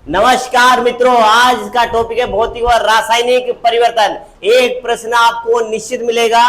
नमस्कार मित्रों, आज का टॉपिक है भौतिक और रासायनिक परिवर्तन। एक प्रश्न आपको निश्चित मिलेगा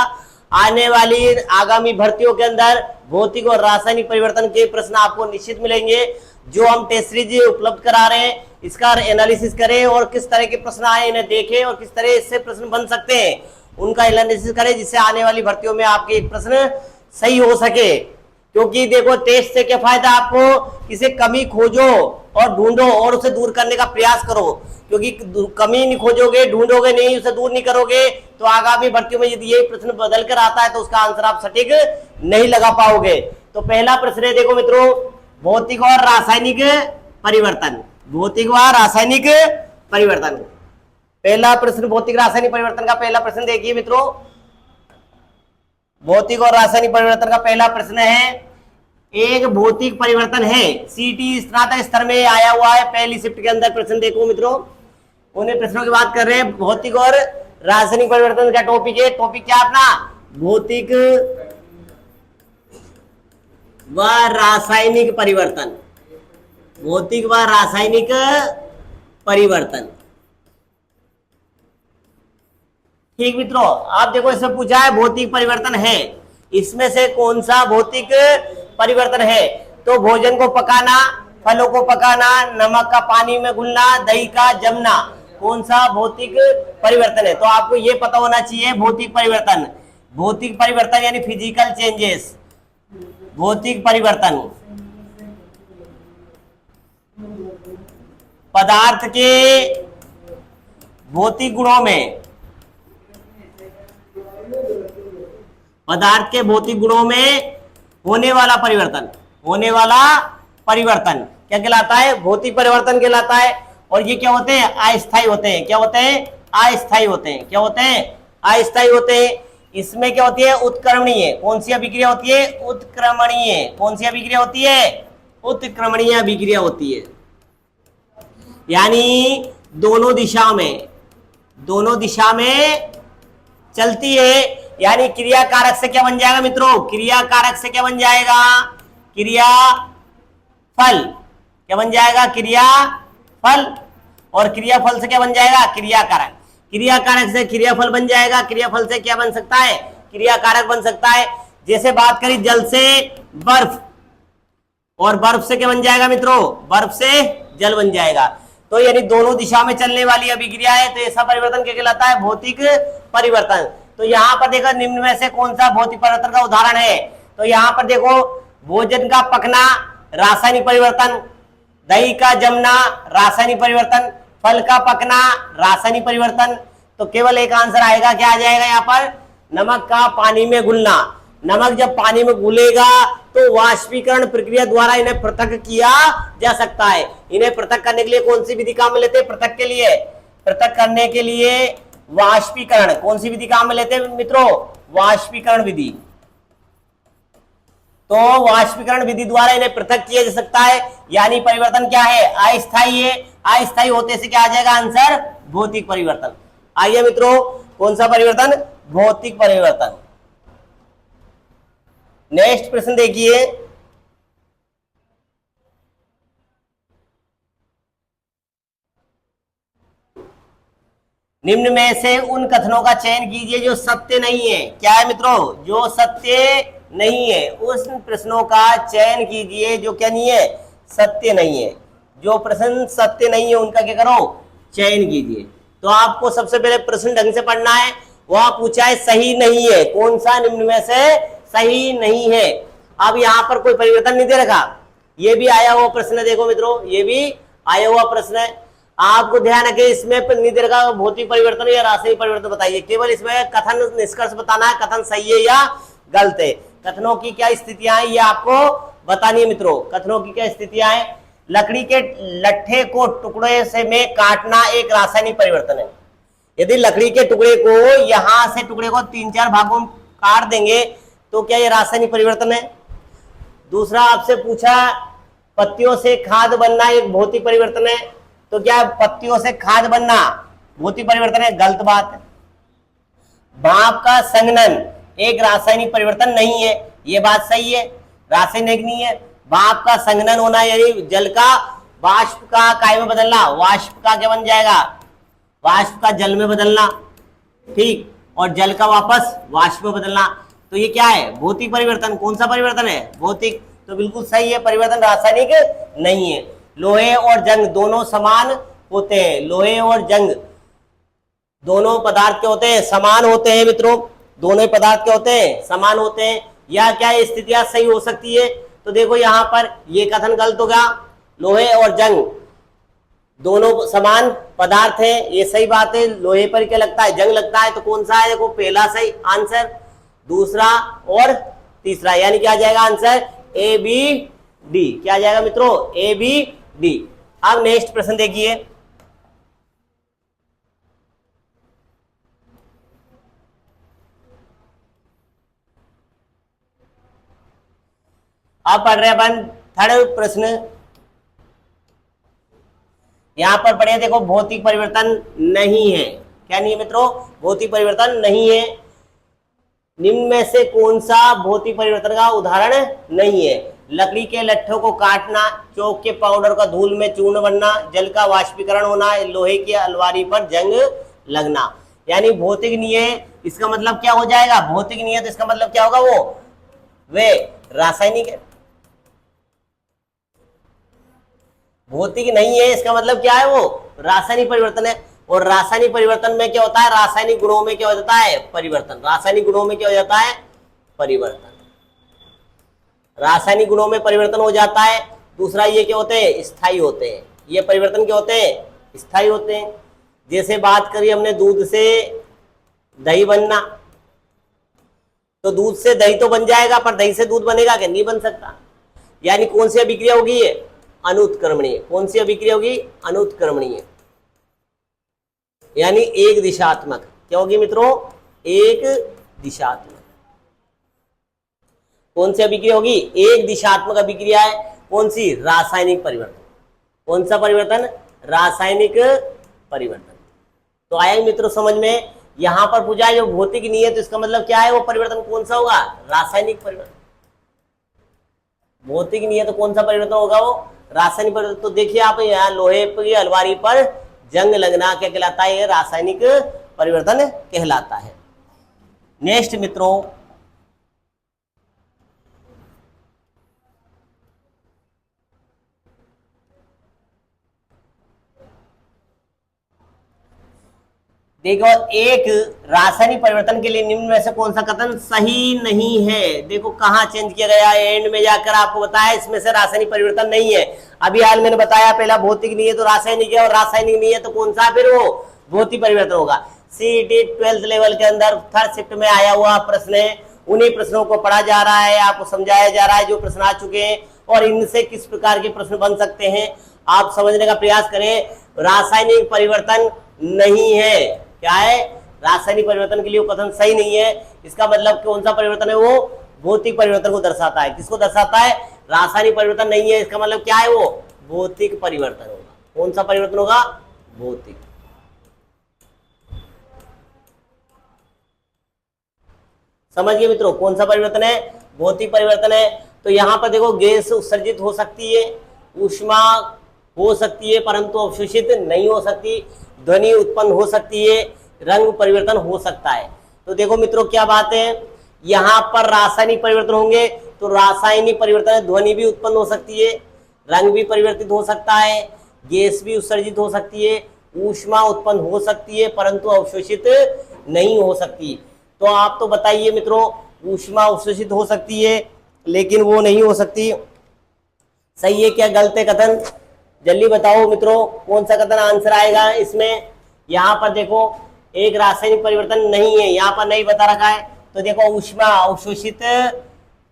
आने वाली आगामी भर्तियों के अंदर। भौतिक और रासायनिक परिवर्तन के प्रश्न आपको निश्चित मिलेंगे। जो हम टेस्ट सीरीज उपलब्ध करा रहे हैं, इसका एनालिसिस करें और किस तरह के प्रश्न आए इन्हें देखें और किस तरह इससे प्रश्न बन सकते हैं उनका एनालिसिस करें, जिससे आने वाली भर्तियों में आपके एक प्रश्न सही हो सके। क्योंकि देखो, टेस्ट से क्या फायदा आपको, किसी कमी खोजो और ढूंढो और उसे दूर करने का प्रयास करो। क्योंकि कमी नहीं खोजोगे, ढूंढोगे नहीं, उसे दूर नहीं करोगे, तो आगामी भर्तियों में यदि ये प्रश्न बदल कर आता है तो उसका आंसर आप सटीक नहीं लगा पाओगे। तो पहला प्रश्न है, देखो मित्रों, भौतिक और रासायनिक परिवर्तन। भौतिक व रासायनिक परिवर्तन, पहला प्रश्न भौतिक रासायनिक परिवर्तन का पहला प्रश्न देखिए मित्रों। भौतिक और रासायनिक परिवर्तन का पहला प्रश्न है, एक भौतिक परिवर्तन है, सीटी स्नातक स्तर में आया हुआ है, पहली शिफ्ट के अंदर प्रश्न देखो मित्रों। उन्हें प्रश्नों की बात कर रहे हैं। भौतिक और रासायनिक परिवर्तन का टॉपिक है, टॉपिक क्या अपना, भौतिक व रासायनिक परिवर्तन। भौतिक व रासायनिक परिवर्तन, ठीक मित्रों। आप देखो, इसमें पूछा है भौतिक परिवर्तन है, इसमें से कौन सा भौतिक परिवर्तन है? तो भोजन को पकाना, फलों को पकाना, नमक का पानी में घुलना, दही का जमना, कौन सा भौतिक परिवर्तन है? तो आपको यह पता होना चाहिए भौतिक परिवर्तन। भौतिक परिवर्तन यानी फिजिकल चेंजेस। भौतिक परिवर्तन पदार्थ के भौतिक गुणों में, पदार्थ के भौतिक गुणों में होने वाला परिवर्तन। होने वाला परिवर्तन क्या कहलाता है? भौतिक परिवर्तन कहलाता है। और ये क्या होते हैं? अस्थायी होते हैं। क्या होते हैं? अस्थायी होते हैं। क्या होते हैं? अस्थायी होते हैं। इसमें क्या होती है? उत्क्रमणीय। कौन सी अभिक्रिया होती है? उत्क्रमणीय। कौन सी अभिक्रिया होती है? उत्क्रमणीय अभिक्रिया होती है। यानी दोनों दिशा में, दोनों दिशा में चलती है। यानी क्रिया कारक से क्या बन जाएगा मित्रों? क्रिया कारक से क्या बन जाएगा? क्रिया फल। क्या बन जाएगा? क्रिया फल। और क्रिया फल से क्या बन जाएगा? क्रिया कारक। क्रिया कारक से क्रिया फल बन जाएगा। क्रिया फल से क्या बन सकता है? क्रिया कारक बन सकता है। जैसे बात करी जल से बर्फ, और बर्फ से क्या बन जाएगा मित्रों? बर्फ से जल बन जाएगा। तो यानी दोनों दिशा में चलने वाली अभिक्रिया है, तो ऐसा परिवर्तन क्या कहलाता है? भौतिक परिवर्तन। तो यहाँ पर देखो, निम्न में से कौन सा भौतिक परिवर्तन का उदाहरण है? तो यहाँ पर देखो, भोजन का पकना रासायनिक परिवर्तन, दही का जमना रासायनिक परिवर्तन, फल का पकना रासायनिक परिवर्तन। तो केवल एक आंसर आएगा, क्या आ जाएगा यहाँ पर? नमक का पानी में घुलना। नमक जब पानी में घुलेगा तो वाष्पीकरण प्रक्रिया द्वारा इन्हें पृथक किया जा सकता है। इन्हें पृथक करने के लिए कौन सी विधि काम में लेते हैं? पृथक के लिए, पृथक करने के लिए वाष्पीकरण। कौन सी विधि काम में लेते हैं मित्रों? वाष्पीकरण विधि। तो वाष्पीकरण विधि द्वारा इन्हें पृथक किया जा सकता है। यानी परिवर्तन क्या है? अस्थायी है। अस्थायी होते से क्या आ जाएगा आंसर? भौतिक परिवर्तन। आइए मित्रों, कौन सा परिवर्तन? भौतिक परिवर्तन। नेक्स्ट प्रश्न देखिए। निम्न में से उन कथनों का चयन कीजिए जो सत्य नहीं है। क्या है मित्रों? जो सत्य नहीं है। उस प्रश्नों का चयन कीजिए जो क्या नहीं है? सत्य नहीं है। जो प्रश्न सत्य नहीं है उनका क्या करो? चयन कीजिए। तो आपको सबसे पहले प्रश्न ढंग से पढ़ना है। वह पूछा है सही नहीं है, कौन सा निम्न में से सही नहीं है? अब यहाँ पर कोई परिवर्तन नहीं दे रखा, ये भी आया हुआ प्रश्न है। देखो मित्रों, ये भी आया हुआ प्रश्न है। आपको ध्यान रखें, इसमें नहीं दे रखा भौतिक परिवर्तन या रासायनिक परिवर्तन बताइए। केवल इसमें कथन निष्कर्ष बताना है, कथन सही है या गलत है। कथनों की क्या स्थितियां हैं ये आपको बतानी है मित्रों। कथनों की क्या स्थितियां हैं? लकड़ी के लट्ठे को टुकड़े से में काटना एक रासायनिक परिवर्तन है। यदि लकड़ी के टुकड़े को, यहां से टुकड़े को 3-4 भागों में काट देंगे तो क्या ये रासायनिक परिवर्तन है? दूसरा आपसे पूछा, पत्तियों से खाद बनना एक भौतिक परिवर्तन है। तो क्या पत्तियों से खाद बनना भौतिक परिवर्तन है? गलत बात है। भाप का संघनन एक रासायनिक परिवर्तन नहीं है, ये बात सही है, रासायनिक नहीं है। भाप का संघनन होना यानी जल का वाष्प का काय में बदलना, वाष्प का क्या बन जाएगा, वाष्प का जल में बदलना, ठीक, और जल का वापस वाष्प में बदलना। तो ये क्या है, भौतिक परिवर्तन। कौन सा परिवर्तन है, भौतिक। तो बिल्कुल सही है, परिवर्तन रासायनिक नहीं है। लोहे और जंग दोनों समान होते हैं, लोहे और जंग दोनों पदार्थ के होते हैं, समान होते हैं मित्रों, दोनों पदार्थ के होते हैं, समान होते हैं। या क्या स्थितियां सही हो सकती है, तो देखो यहां पर ये कथन गलत होगा, लोहे और जंग दोनों समान पदार्थ है, ये सही बात है। लोहे पर क्या लगता है, जंग लगता है, तो कौन सा है, देखो पहला सही आंसर, दूसरा और तीसरा, यानी क्या आ जाएगा आंसर, ए बी डी। क्या आ जाएगा मित्रों, ए बी डी। अब नेक्स्ट प्रश्न देखिए, अब पढ़ रहे अपन थर्ड प्रश्न। यहां पर पढ़े, देखो भौतिक परिवर्तन नहीं है। क्या नहीं है मित्रों, भौतिक परिवर्तन नहीं है। निम्न में से कौन सा भौतिक परिवर्तन का उदाहरण नहीं है, लकड़ी के लट्ठों को काटना, चौक के पाउडर का धूल में चूर्ण बनना, जल का वाष्पीकरण होना, लोहे की अलमारी पर जंग लगना। यानी भौतिक नहीं है, इसका मतलब क्या हो जाएगा, भौतिक नहीं है तो इसका मतलब क्या होगा, वो वे रासायनिक है। भौतिक नहीं है इसका मतलब क्या है, वो रासायनिक परिवर्तन है। और रासायनिक परिवर्तन में क्या होता है, रासायनिक गुणों में क्या हो जाता है, परिवर्तन। रासायनिक गुणों में क्या हो जाता है, परिवर्तन। रासायनिक गुणों में परिवर्तन हो जाता है। दूसरा ये क्या होते हैं, स्थायी होते हैं। ये परिवर्तन क्या होते हैं, स्थायी होते हैं। जैसे बात करी हमने दूध से दही बनना, तो दूध से दही तो बन जाएगा, पर दही से दूध बनेगा क्या, नहीं बन सकता। यानी कौन सी अभिक्रिया होगी, ये अनुत्क्रमणीय। कौन सी अभिक्रिया होगी, अनुत्क्रमणीय, यानी एक दिशात्मक। क्या होगी मित्रों, एक दिशात्मक। कौन सी अभिक्रिया होगी, एक दिशात्मक अभिक्रिया है। कौन सी, रासायनिक परिवर्तन। कौन सा परिवर्तन, रासायनिक परिवर्तन। तो आया मित्रों समझ में। यहां पर पूछा है जो भौतिक नहीं है, तो इसका मतलब क्या है, वो परिवर्तन कौन सा होगा, रासायनिक परिवर्तन। भौतिक नहीं है तो कौन सा परिवर्तन होगा, वो रासायनिक परिवर्तन। तो देखिए आप यहाँ लोहे की अलमारी पर जंग लगना क्या कहलाता है, ये रासायनिक परिवर्तन कहलाता है। नेक्स्ट मित्रों, देखो एक रासायनिक परिवर्तन के लिए निम्न में से कौन सा कथन सही नहीं है। देखो कहाँ चेंज किया गया है, एंड में जाकर आपको बताया इसमें से रासायनिक परिवर्तन नहीं है। अभी हाल मैंने बताया, पहला भौतिक नहीं है तो रासायनिक है, और रासायनिक नहीं है तो कौन सा फिर वो भौतिक परिवर्तन होगा। सीईटी 12th लेवल के अंदर थर्ड शिफ्ट में आया हुआ प्रश्न है, उन्हीं प्रश्नों को पढ़ा जा रहा है, आपको समझाया जा रहा है जो प्रश्न आ चुके हैं, और इनसे किस प्रकार के प्रश्न बन सकते हैं आप समझने का प्रयास करें। रासायनिक परिवर्तन नहीं है, क्या है, रासायनिक परिवर्तन के लिए वो कथन सही नहीं है। इसका मतलब कौन सा परिवर्तन है, वो भौतिक परिवर्तन को दर्शाता है। किसको दर्शाता है, रासायनिक परिवर्तन नहीं है, इसका मतलब क्या है, वो भौतिक परिवर्तन होगा। कौन सा परिवर्तन होगा, भौतिक। समझिए मित्रों, कौन सा परिवर्तन है, भौतिक परिवर्तन है। तो यहां पर देखो गैस उत्सर्जित हो सकती है, ऊष्मा हो सकती है परंतु अवशोषित नहीं हो सकती, ध्वनि उत्पन्न हो सकती है, रंग परिवर्तन हो सकता है। तो देखो मित्रों क्या बात है, यहां पर रासायनिक परिवर्तन होंगे तो रासायनिक परिवर्तन ध्वनि भी उत्पन्न हो सकती है, रंग भी परिवर्तित हो सकता है, गैस भी उत्सर्जित हो सकती है, ऊष्मा उत्पन्न हो सकती है परंतु अवशोषित नहीं हो सकती। तो आप तो बताइए मित्रों, ऊष्मा अवशोषित हो सकती है लेकिन वो नहीं हो सकती, सही है क्या गलत है कथन, जल्दी बताओ मित्रों कौन सा कथन आंसर आएगा इसमें। यहाँ पर देखो एक रासायनिक परिवर्तन नहीं है, यहाँ पर नहीं बता रखा है, तो देखो ऊष्मा अवशोषित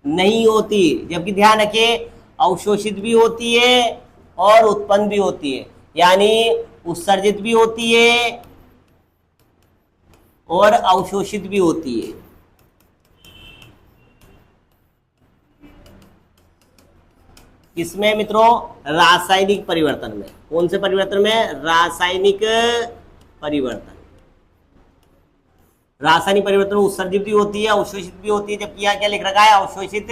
नहीं होती, जबकि ध्यान रखिए अवशोषित भी होती है और उत्पन्न भी होती है, यानी उत्सर्जित भी होती है और अवशोषित भी होती है। किसमें मित्रों, रासायनिक परिवर्तन में। कौन से परिवर्तन में, रासायनिक परिवर्तन। रासायनिक परिवर्तन उत्सर्जित भी होती है, अवशोषित भी होती है, जबकि यहाँ क्या लिख रखा है, अवशोषित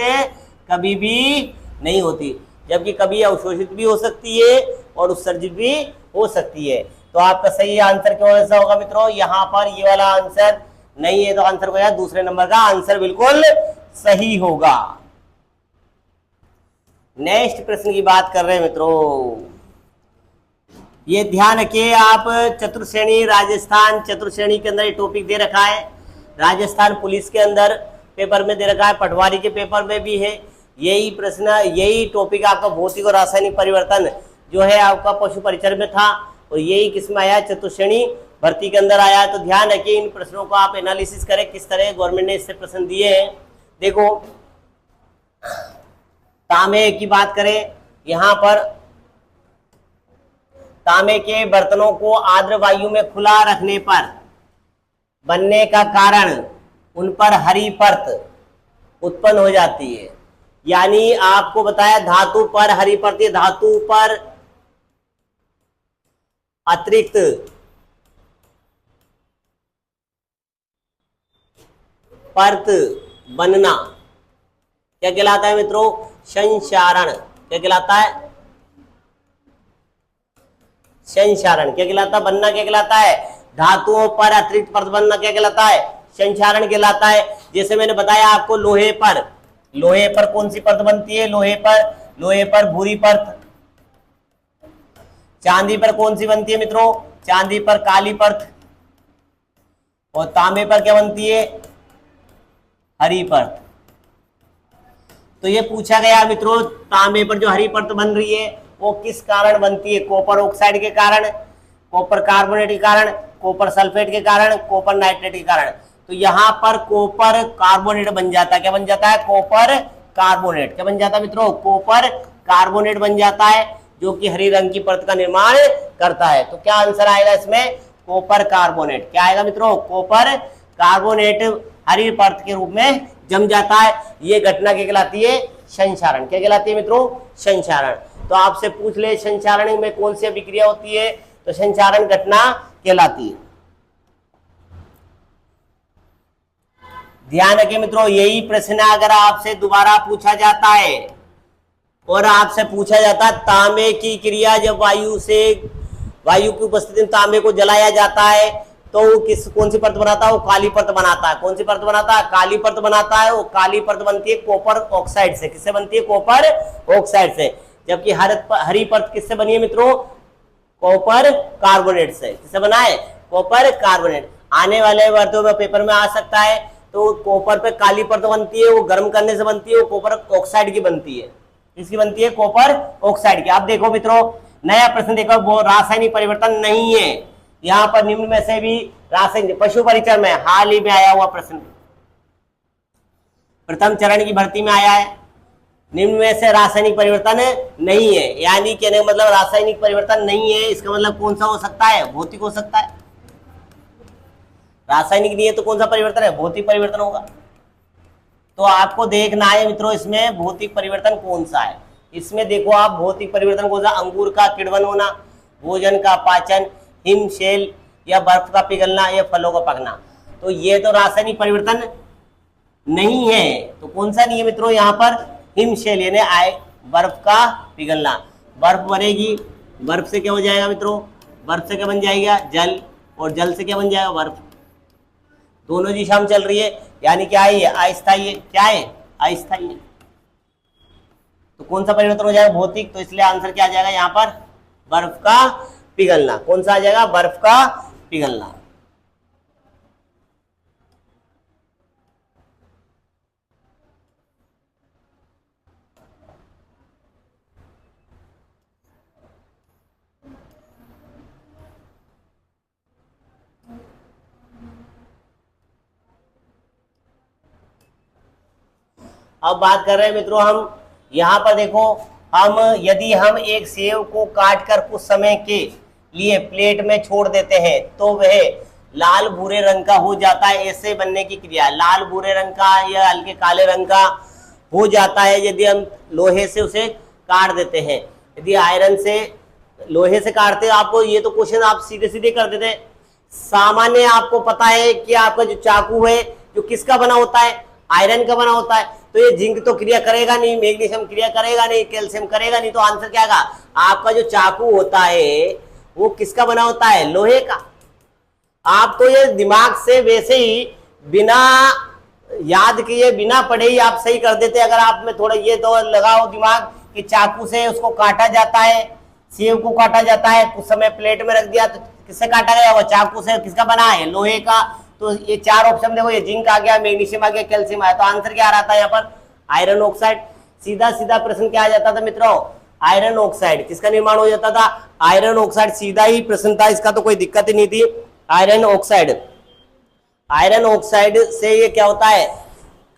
कभी भी नहीं होती, जबकि कभी अवशोषित भी हो सकती है और उत्सर्जित भी हो सकती है। तो आपका सही आंसर क्यों ऐसा होगा मित्रों, यहाँ पर ये वाला आंसर नहीं है, तो आंसर हो जाएगा दूसरे नंबर का आंसर बिल्कुल सही होगा। नेक्स्ट प्रश्न की बात कर रहे हैं मित्रों, ये ध्यान रखिए आप, चतुर्श्रेणी राजस्थान चतुर्श्रेणी के अंदर ये टॉपिक दे रखा है, राजस्थान पुलिस के अंदर पेपर में दे रखा है, पटवारी के पेपर में भी है यही प्रश्न, यही टॉपिक आपका भौतिक और रासायनिक परिवर्तन जो है आपका पशु परिचर में था, और यही किसमें आया, चतुर्श्रेणी भर्ती के अंदर आया। तो ध्यान रखिए इन प्रश्नों को आप एनालिसिस करें किस तरह गवर्नमेंट ने इससे प्रश्न दिए हैं। देखो तांबे की बात करें, यहाँ पर तांबे के बर्तनों को आर्द्र वायु में खुला रखने पर बनने का कारण उन पर हरी परत उत्पन्न हो जाती है। यानी आपको बताया धातु पर हरी परत, धातु पर अतिरिक्त परत बनना क्या कहलाता है मित्रों, संक्षारण। क्या कहलाता है, संक्षारण। क्या कहलाता है, बनना क्या कहलाता है, धातुओं पर अतिरिक्त परत बनना क्या कहलाता है, संक्षारण कहलाता है। जैसे मैंने बताया आपको लोहे पर कौन सी परत बनती है, लोहे पर भूरी परत। चांदी पर कौन सी बनती है मित्रों, चांदी पर काली परत। और तांबे पर क्या बनती है, हरी परत। तो ये पूछा गया मित्रों, तांबे पर जो हरी परत बन रही है वो किस कारण बनती है, कॉपर ऑक्साइड के कारण, कॉपर कार्बोनेट के कारण, कॉपर सल्फेट के कारण, कॉपर नाइट्रेट के कारण। तो यहाँ पर कॉपर कार्बोनेट बन जाता है। क्या बन जाता है, कॉपर कार्बोनेट। क्या बन जाता है मित्रों, कॉपर कार्बोनेट बन जाता है, जो कि हरी रंग की परत का निर्माण करता है। तो क्या आंसर आएगा इसमें, कॉपर कार्बोनेट। क्या आएगा मित्रों, कॉपर कार्बोनेट हरी परत के रूप में जम जाता है। ये घटना क्या कहलाती है, संक्षारण। क्या कहलाती है मित्रों, संक्षारण। तो आपसे पूछ ले संक्षारण में कौन सी अभिक्रिया होती है, तो संक्षारण घटना कहलाती है। ध्यान रखिए मित्रों, यही प्रश्न अगर आपसे दोबारा पूछा जाता है और आपसे पूछा जाता है तांबे की क्रिया, जब वायु की उपस्थिति में तांबे को जलाया जाता है तो वो कौन सी परत बनाता है, वो काली परत बनाता है। कौन सी परत बनाता है, काली परत बनाता है। वो काली परत बनती है कॉपर ऑक्साइड से। किससे बनती है, कॉपर ऑक्साइड से। जबकि हरी परत किससे बनी है मित्रों, कॉपर कार्बोनेट से। किससे बना है, कॉपर कार्बोनेट। आने वाले वर्षों में पेपर में आ सकता है। तो कॉपर पे काली परत बनती है, वो गर्म करने से बनती है, वो कॉपर ऑक्साइड की बनती है। किसकी बनती है, कॉपर ऑक्साइड की। आप देखो मित्रों, नया प्रश्न देखो, वो रासायनिक परिवर्तन नहीं है। यहाँ पर निम्न में से भी रासायनिक, पशु परिचर में हाल ही में आया हुआ प्रश्न, प्रथम चरण की भर्ती में आया है। निम्न में से रासायनिक परिवर्तन नहीं है, यानी कहने का मतलब रासायनिक परिवर्तन नहीं है, इसका मतलब कौन सा हो सकता है, भौतिक हो सकता है। रासायनिक नहीं है तो कौन सा परिवर्तन है, भौतिक परिवर्तन होगा। तो आपको देखना है मित्रों इसमें भौतिक परिवर्तन कौन सा है। इसमें देखो आप, भौतिक परिवर्तन कौन सा, अंगूर का किण्वन होना, भोजन का पाचन, हिमशैल या बर्फ का पिघलना, या फलों का पकना। तो ये तो रासायनिक परिवर्तन नहीं है। तो कौन सा नहीं है मित्रों, यहाँ पर हिमशैल यानी बर्फ का पिघलना। बर्फ बनेगी, बर्फ से क्या हो जाएगा मित्रों, बर्फ से क्या बन जाएगा, जल, और जल से क्या बन जाएगा, बर्फ। दोनों दिशा में चल रही है, यानी क्या है, ये अस्थायी है। क्या है, अस्थायी है। तो कौन सा परिवर्तन हो जाएगा, भौतिक। तो इसलिए आंसर क्या आ जाएगा यहाँ पर, बर्फ का पिघलना। कौन सा आ जाएगा, बर्फ का पिघलना। अब बात कर रहे हैं मित्रों हम, यहाँ पर देखो, यदि हम एक सेव को काटकर कुछ समय के लिए प्लेट में छोड़ देते हैं तो वह लाल भूरे रंग का हो जाता है। ऐसे बनने की क्रिया, लाल भूरे रंग का या हल्के काले रंग का हो जाता है यदि हम लोहे से उसे काट देते हैं। यदि आयरन से, लोहे से काटते, आपको ये तो क्वेश्चन आप सीधे सीधे कर देते। सामान्य आपको पता है कि आपका जो चाकू है जो किसका बना होता है, आयरन का बना होता है। तो ये जिंक तो क्रिया करेगा नहीं, मैग्नीशियम क्रिया करेगा नहीं, कैल्शियम करेगा नहीं, तो आंसर क्या आएगा? आपका जो चाकू होता है वो किसका बना होता है? लोहे का। आप तो ये दिमाग से वैसे ही बिना याद किए बिना पढ़े ही आप सही कर देते। अगर आप में थोड़ा ये तो लगाओ दिमाग कि चाकू से उसको काटा जाता है, सेब को काटा जाता है, कुछ समय प्लेट में रख दिया तो किससे काटा गया? वो चाकू से। किसका बना है? लोहे का। तो ये चार ऑप्शन देखो, ये जिंक आ गया, मैग्नीशियम आ गया, कैल्शियम आया, तो आंसर क्या आ रहा था यहाँ पर? Iron oxide. सीधा सीधा प्रश्न क्या आ जाता था मित्रों? Iron oxide. किसका निर्माण हो जाता था? Iron oxide. सीधा ही प्रश्न था, इसका तो कोई दिक्कत ही नहीं थी। Iron oxide. आयरन ऑक्साइड से ये क्या होता है?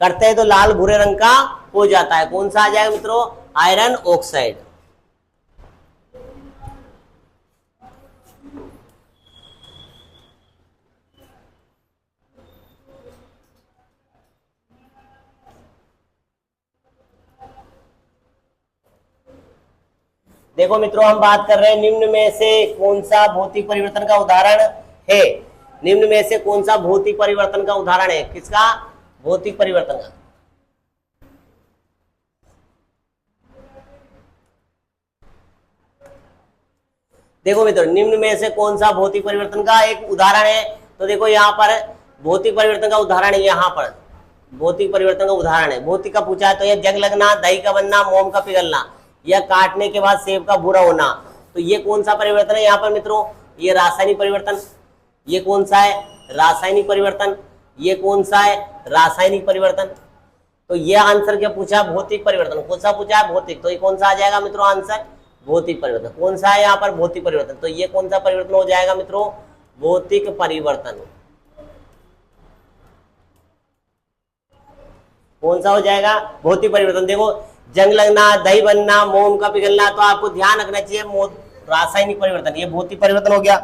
करते हैं तो लाल भूरे रंग का हो जाता है। कौन सा आ जाएगा मित्रों? Iron oxide. देखो मित्रों, हम बात कर रहे हैं निम्न में से कौन सा भौतिक परिवर्तन का उदाहरण है? निम्न में से कौन सा भौतिक परिवर्तन का उदाहरण है? किसका? भौतिक परिवर्तन का। देखो मित्रों, निम्न में से कौन सा भौतिक परिवर्तन का एक उदाहरण है? तो देखो यहाँ पर भौतिक परिवर्तन का उदाहरण है, यहाँ पर भौतिक परिवर्तन का उदाहरण है। भौतिक का पूछा है तो ये जंग लगना, दही का बनना, मोम का पिघलना या काटने के बाद सेब का भूरा होना। तो ये कौन सा परिवर्तन है यहाँ पर मित्रों? ये रासायनिक परिवर्तन। ये कौन सा है? रासायनिक परिवर्तन। ये कौन सा है? रासायनिक परिवर्तन। तो ये आंसर क्या पूछा? भौतिक परिवर्तन। कौन सा पूछा है? भौतिक। तो ये कौन सा आ जाएगा मित्रों आंसर? भौतिक परिवर्तन। कौन सा है यहाँ पर? भौतिक परिवर्तन। तो ये कौन सा परिवर्तन हो जाएगा मित्रों? भौतिक परिवर्तन। कौन सा हो जाएगा? भौतिक परिवर्तन। देखो, जंग लगना, दही बनना, मोम का पिघलना, तो आपको ध्यान रखना चाहिए रासायनिक परिवर्तन। ये भौतिक परिवर्तन हो गया।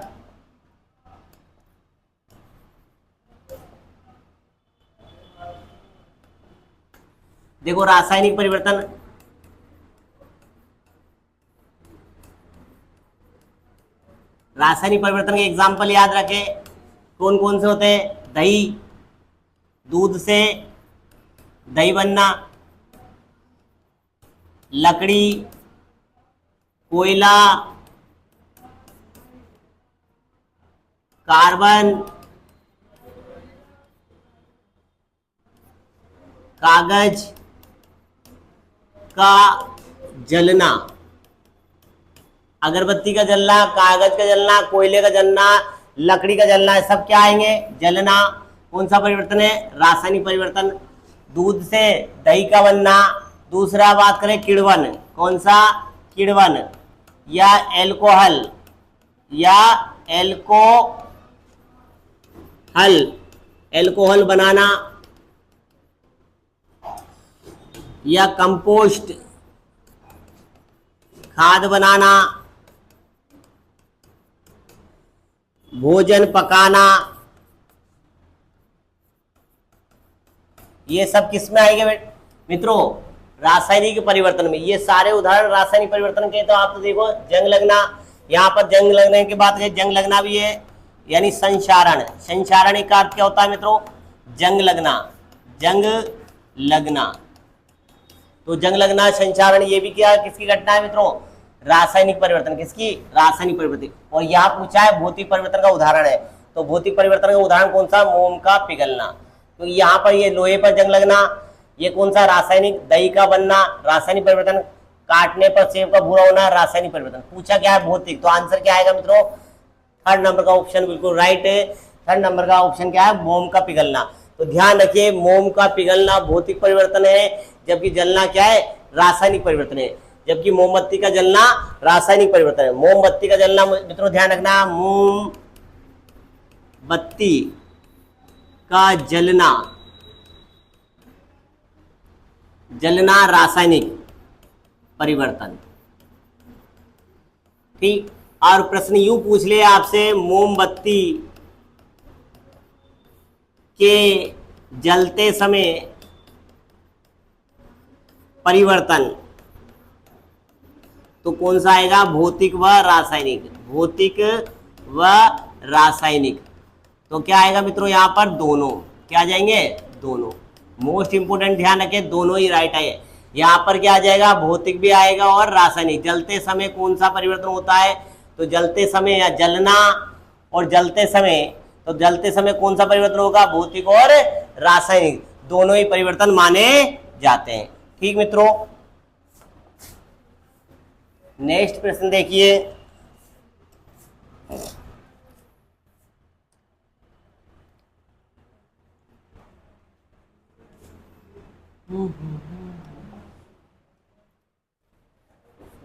देखो रासायनिक परिवर्तन, रासायनिक परिवर्तन के एग्जाम्पल याद रखें। कौन कौन से होते हैं? दही, दूध से दही बनना, लकड़ी, कोयला, कार्बन, कागज का जलना, अगरबत्ती का जलना, कागज का जलना, कोयले का जलना, लकड़ी का जलना, सब क्या आएंगे? जलना। कौन सा परिवर्तन है? रासायनिक परिवर्तन। दूध से दही का बनना। दूसरा बात करें किण्वन। कौन सा? किण्वन या एल्कोहल, या एल्कोहल बनाना, या कंपोस्ट, खाद बनाना, भोजन पकाना, ये सब किस में आएंगे मित्रों? रासायनिक परिवर्तन में। ये सारे उदाहरण रासायनिक परिवर्तन के। तो आप तो देखो, जंग लगना, यहाँ पर जंग लगने की बात है, जंग लगना भी है, यानी संचारण। संचारण का अर्थ क्या होता है मित्रों? जंग लगना, जंग लगना। तो जंग लगना, संचारण, ये भी क्या किसकी घटना है मित्रों? रासायनिक परिवर्तन। किसकी? रासायनिक परिवर्तन। और यहाँ पूछा है भौतिक परिवर्तन का उदाहरण है, तो भौतिक परिवर्तन का उदाहरण कौन सा? मोम का पिघलना। तो यहाँ पर ये लोहे पर जंग लगना, ये कौन सा? रासायनिक। दही का बनना, रासायनिक परिवर्तन। काटने पर सेब का भूरा होना, रासायनिक परिवर्तन। पूछा क्या है? भौतिक। तो आंसर क्या आएगा मित्रों? थर्ड नंबर का ऑप्शन बिल्कुल राइट है। थर्ड नंबर का ऑप्शन क्या है? मोम का पिघलना। तो ध्यान रखिए, मोम का पिघलना भौतिक परिवर्तन है, जबकि जलना क्या है? रासायनिक परिवर्तन है। जबकि मोमबत्ती का जलना रासायनिक परिवर्तन है। मोमबत्ती का जलना मित्रों ध्यान रखना, मोमबत्ती का जलना रासायनिक परिवर्तन। ठीक। और प्रश्न यूं पूछ ले आपसे, मोमबत्ती के जलते समय परिवर्तन, तो कौन सा आएगा? भौतिक व रासायनिक। भौतिक व रासायनिक। तो क्या आएगा मित्रों यहाँ पर? दोनों। क्या आ जाएंगे? दोनों। मोस्ट इंपोर्टेंट ध्यान रखें, दोनों ही राइट है। यहाँ पर क्या आ जाएगा, भौतिक भी आएगा और रासायनिक। जलते समय कौन सा परिवर्तन होता है, तो जलते समय या जलना और जलते समय, तो जलते समय कौन सा परिवर्तन होगा, भौतिक और रासायनिक, दोनों ही परिवर्तन माने जाते हैं। ठीक मित्रों, नेक्स्ट प्रश्न देखिए।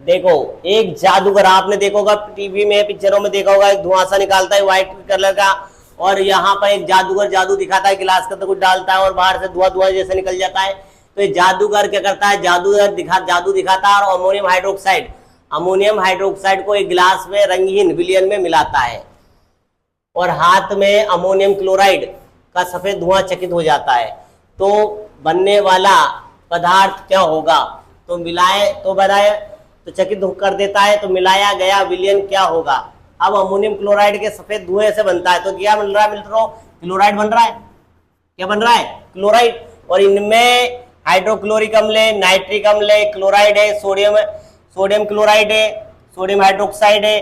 देखो, एक जादूगर, आपने देखा होगा टीवी में, पिक्चरों में देखा होगा, एक धुआंसा निकालता है व्हाइट कलर का, और यहाँ पर एक जादूगर जादू दिखाता है, गिलास का तो कुछ डालता है और बाहर से धुआं धुआं जैसे निकल जाता है। तो ये जादूगर क्या करता है, जादू दिखाता है और अमोनियम हाइड्रोक्साइड को एक गिलास में रंगीन विलयन में मिलाता है और हाथ में अमोनियम क्लोराइड का सफेद धुआं चकित हो जाता है। तो बनने वाला पदार्थ क्या होगा, तो बनाए तो चकित कर देता है, तो मिलाया गया विलयन क्या होगा। अब अमोनियम क्लोराइड के सफेद धुएं से बनता है, तो क्या बन रहा है मित्रों, क्लोराइड बन रहा है। क्या बन रहा है, क्लोराइड। और इनमें हाइड्रोक्लोरिक अम्ल है, नाइट्रिक अम्ल है, क्लोराइड है, सोडियम क्लोराइड है, सोडियम हाइड्रोक्साइड है,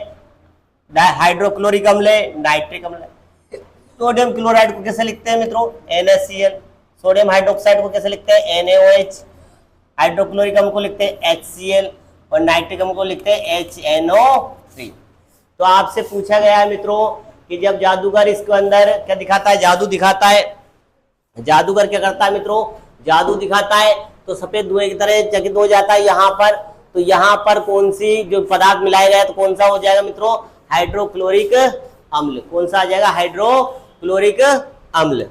हाइड्रोक्लोरिक अम्ल है, नाइट्रिक अम्ल है। सोडियम क्लोराइड को कैसे लिखते हैं मित्रों, NaCl। सोडियम हाइड्रोक्साइड को कैसे लिखते हैं, NaOH। हाइड्रोक्लोरिक अम्ल को लिखते हैं HCl और नाइट्रिक अम्ल को लिखते हैं HNO3। तो आपसे पूछा गया है मित्रों कि जब जादूगर इसके अंदर क्या दिखाता है, जादू दिखाता है, जादूगर क्या करता है मित्रों, जादू दिखाता है तो सफेद धुएं की तरह चकित हो जाता है यहाँ पर। तो यहाँ पर कौन सी जो पदार्थ मिलाया गया, तो कौन सा हो जाएगा मित्रों, हाइड्रोक्लोरिक अम्ल। कौन सा आ जाएगा, हाइड्रोक्लोरिक अम्ल।